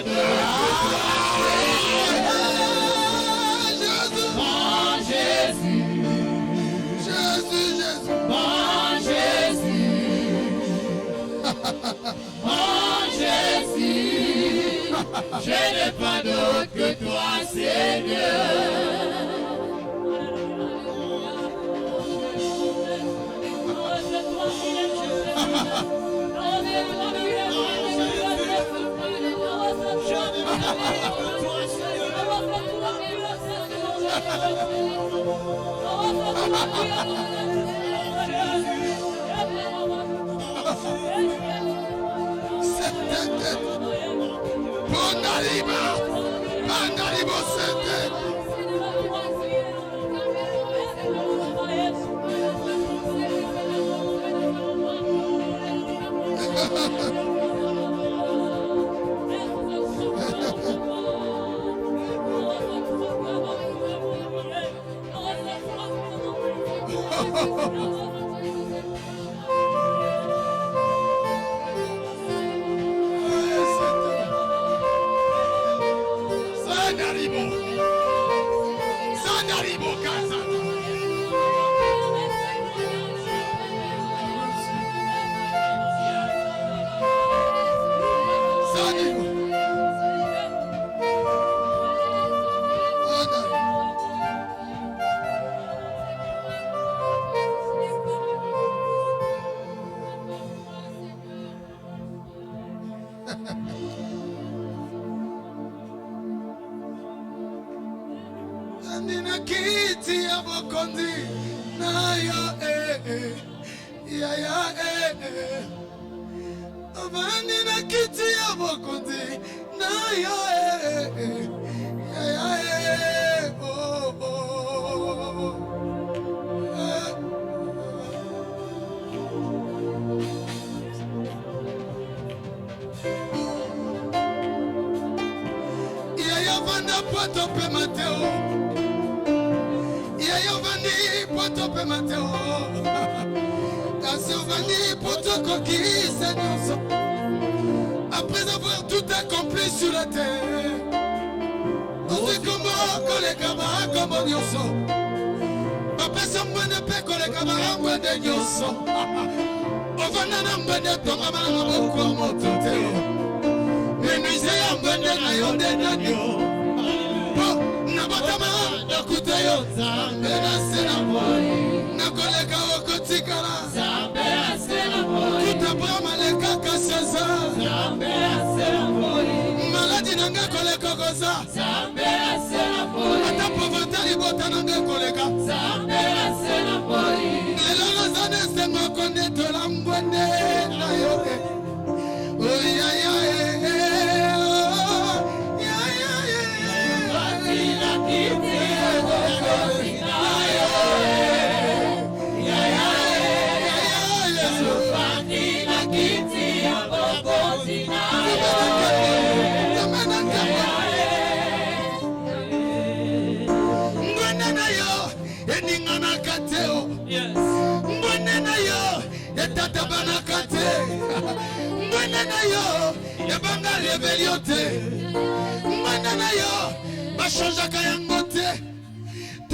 d'autre que toi. Mon Jésus, Jésus, Jésus. mon Jésus, mon Jésus, je n'ai pas d'autre que toi, Seigneur. Nina kiti ya bokondi na yo ya Avani na kiti ya bokondi na yo ya Vanda poto pe Mateo. Yaya vandi poto pe Mateo. Kasi vandi poto koki Seigneur. Après avoir tout accompli sur la terre, on dit comment les camarades comme Nyoso. Papa sambane pe les camarades mwende Nyoso. Ovana na mwende tonga mana moko motote. Menuise ya mwende na yonde na nyo. Nabatama nakuta yo Zambe na sena boy. Nakoleka okotikala Zambe na sena boy. Kutabra maleka kaseza Zambe na sena boy. Maladi nanga koleka koza Zambe na sena boy. Ata pauvreté libota nanga koleka Zambe na sena boy. Lelo zane sengo konde tola mbwende na yo. Oh ya ya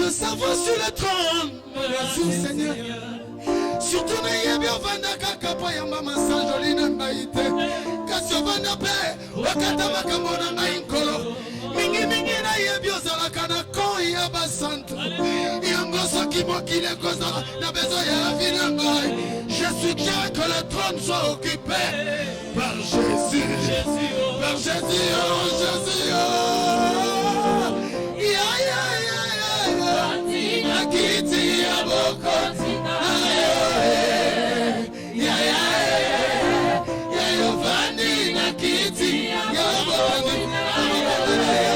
de savoir sur le trône, merci Seigneur. Surtout n'ayez bien vanda kakapa yamba masanjoli n'ambaïte. Kasio vanda pe, wakata makamona ngainkolo. Mingi n'ayez bien zalakana kon yaba sant. Yangoso kimo kile koza na besoin ya la vie n'ambaï. Je suggère que le trône soit occupé par Jésus. Par Jésus, oh Jésus, oh. Kiti ya bokoti na yo ya yo vandi na kiti ya bokoti na yo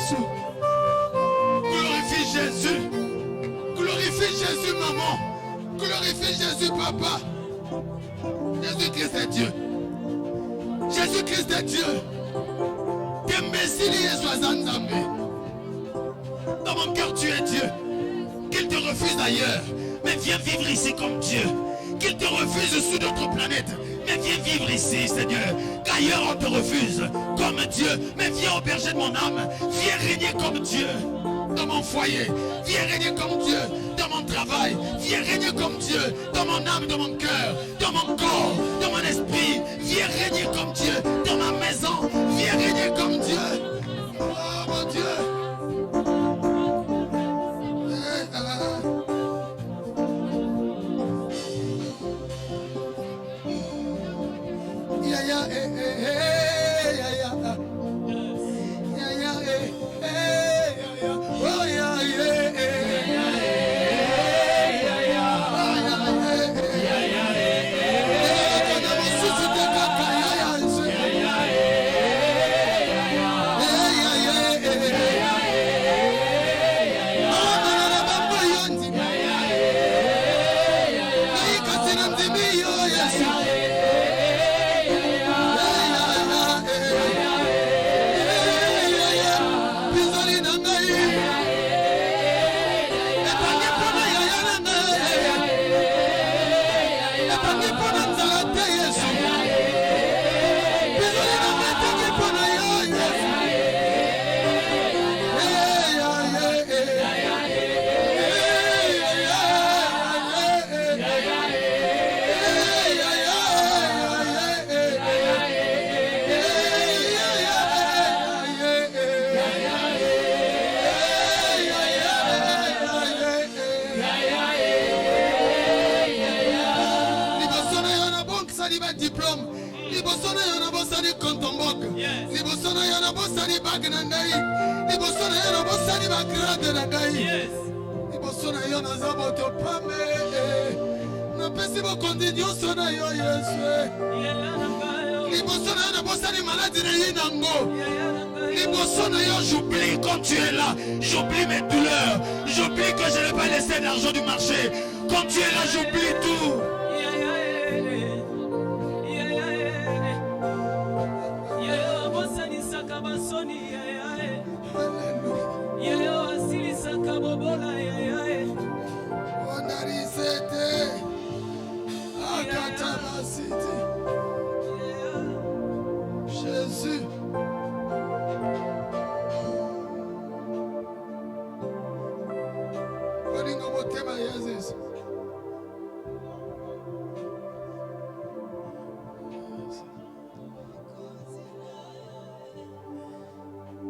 Yesu. Glorifie Jésus. Glorifie Jésus, maman. Glorifie Jésus, papa. Jésus-Christ est Dieu. Jésus-Christ est Dieu. T'aimes Dans mon cœur, tu es Dieu. Qu'il te refuse ailleurs, mais viens vivre ici comme Dieu. Qu'il te refuse sous d'autres planètes, mais viens vivre ici, Seigneur. Qu'ailleurs on te refuse comme Dieu, mais viens au berger de mon âme. Viens régner comme Dieu dans mon foyer. Viens régner comme Dieu dans mon travail. Viens régner comme Dieu dans mon âme, dans mon cœur, dans mon corps, dans mon esprit. Viens régner comme Dieu dans ma maison. Viens régner comme Dieu. Oh mon Dieu. J'oublie quand tu es là, j'oublie mes douleurs, j'oublie que je n'ai pas laissé l'argent du marché. Quand tu es là, j'oublie tout. Jésus.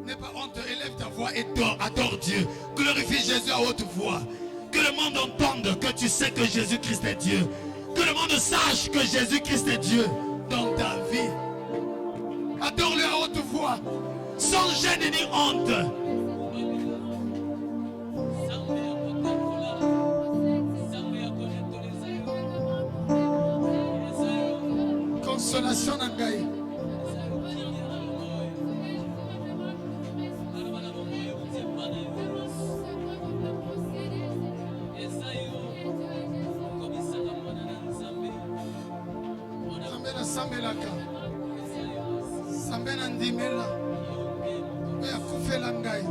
N'aie pas honte, élève ta voix et adore Dieu. Glorifie Jésus à haute voix. Que le monde entende que tu sais que Jésus-Christ est Dieu. Que le monde sache que Jésus-Christ est Dieu dans ta vie. Adore-le à haute voix, sans gêne ni honte. Consolation Nangaï. Sambena ndimela. Oya kufela ngai.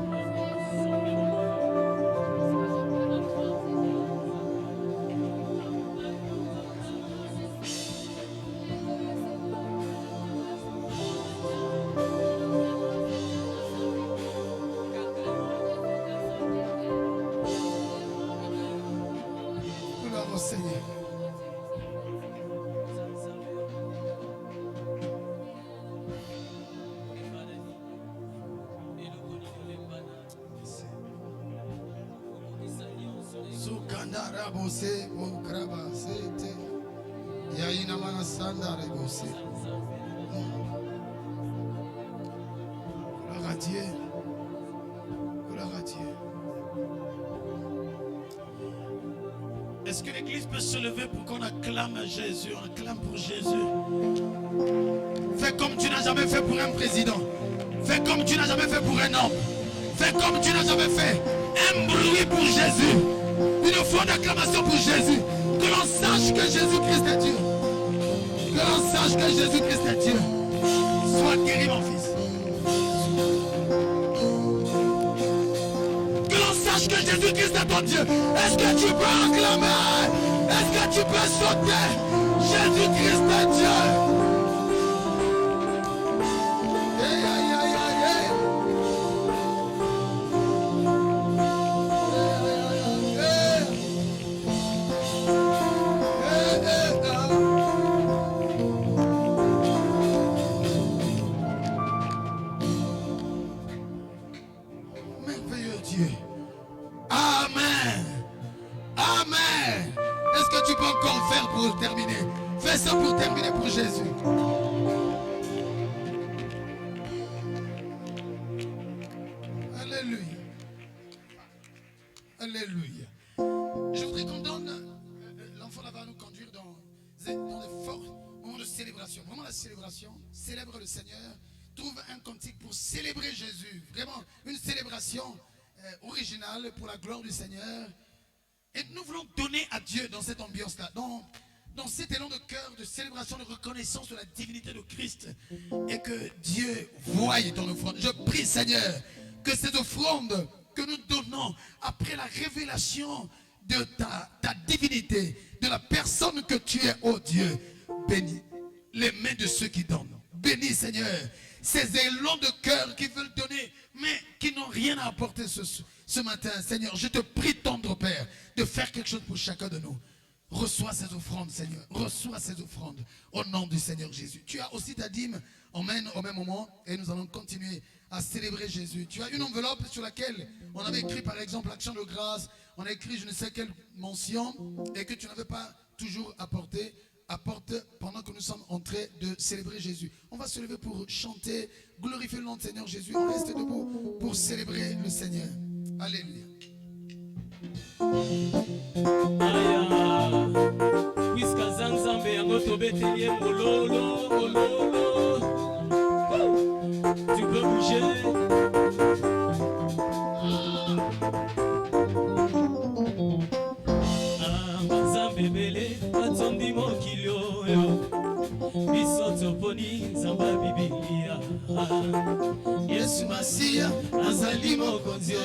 Gloire au Seigneur. Bose mokraba sete ya ina mana sandare bose. Gloire à Dieu. Gloire à Dieu. Est-ce que l'église peut se lever pour qu'on acclame Jésus? On acclame pour Jésus. Fais comme tu n'as jamais fait pour un président. Fais comme tu n'as jamais fait pour un homme. Fais comme tu n'as jamais fait. Un bruit pour Jésus. Une fois d'acclamation pour Jésus. Que l'on sache que Jésus-Christ est Dieu. Que l'on sache que Jésus-Christ est Dieu. Sois guéri, mon fils. à ton Dieu. Est-ce que tu peux acclamer? Est-ce que tu peux sauter? Jésus-Christ est Dieu. Aïe, aïe, aïe, aïe, aïe. Merveilleux Dieu. Amen. Amen. Est-ce que tu peux encore faire pour terminer? Fais ça pour terminer pour Jésus. Alléluia. Alléluia. Je voudrais qu'on donne, l'enfant là va nous conduire dans des forts moments de célébration. Vraiment la célébration, célèbre le Seigneur. Trouve un cantique pour célébrer Jésus. Vraiment une célébration originale pour la gloire du Seigneur. Et nous voulons donner à Dieu dans cette ambiance-là, dans cet élan de cœur, de célébration, de reconnaissance de la divinité de Christ. Et que Dieu voie ton offrande. Je prie, Seigneur, que cette offrande que nous donnons après la révélation de ta divinité, de la personne que tu es, oh Dieu, bénis les mains de ceux qui donnent. Bénis, Seigneur, ces élans de cœur qui veulent donner, mais qui n'ont rien à apporter ce matin. Seigneur, je te prie, tendre Père, de faire quelque chose pour chacun de nous. Reçois ces offrandes, Seigneur. Reçois ces offrandes au nom du Seigneur Jésus. Tu as aussi ta dîme, emmène au même moment, et nous allons continuer à célébrer Jésus. Tu as une enveloppe sur laquelle on avait écrit par exemple action de grâce, on a écrit je ne sais quelle mention, et que tu n'avais pas toujours apporté. Apporte pendant que nous sommes en train de célébrer Jésus. On va se lever pour chanter, glorifier le nom de Seigneur Jésus. On reste debout pour célébrer le Seigneur. Alléluia. Tu peux bouger. Bebele atondi mokilio yo bisoto poni zamba bibilia Yesu Masia azali mokonzi yo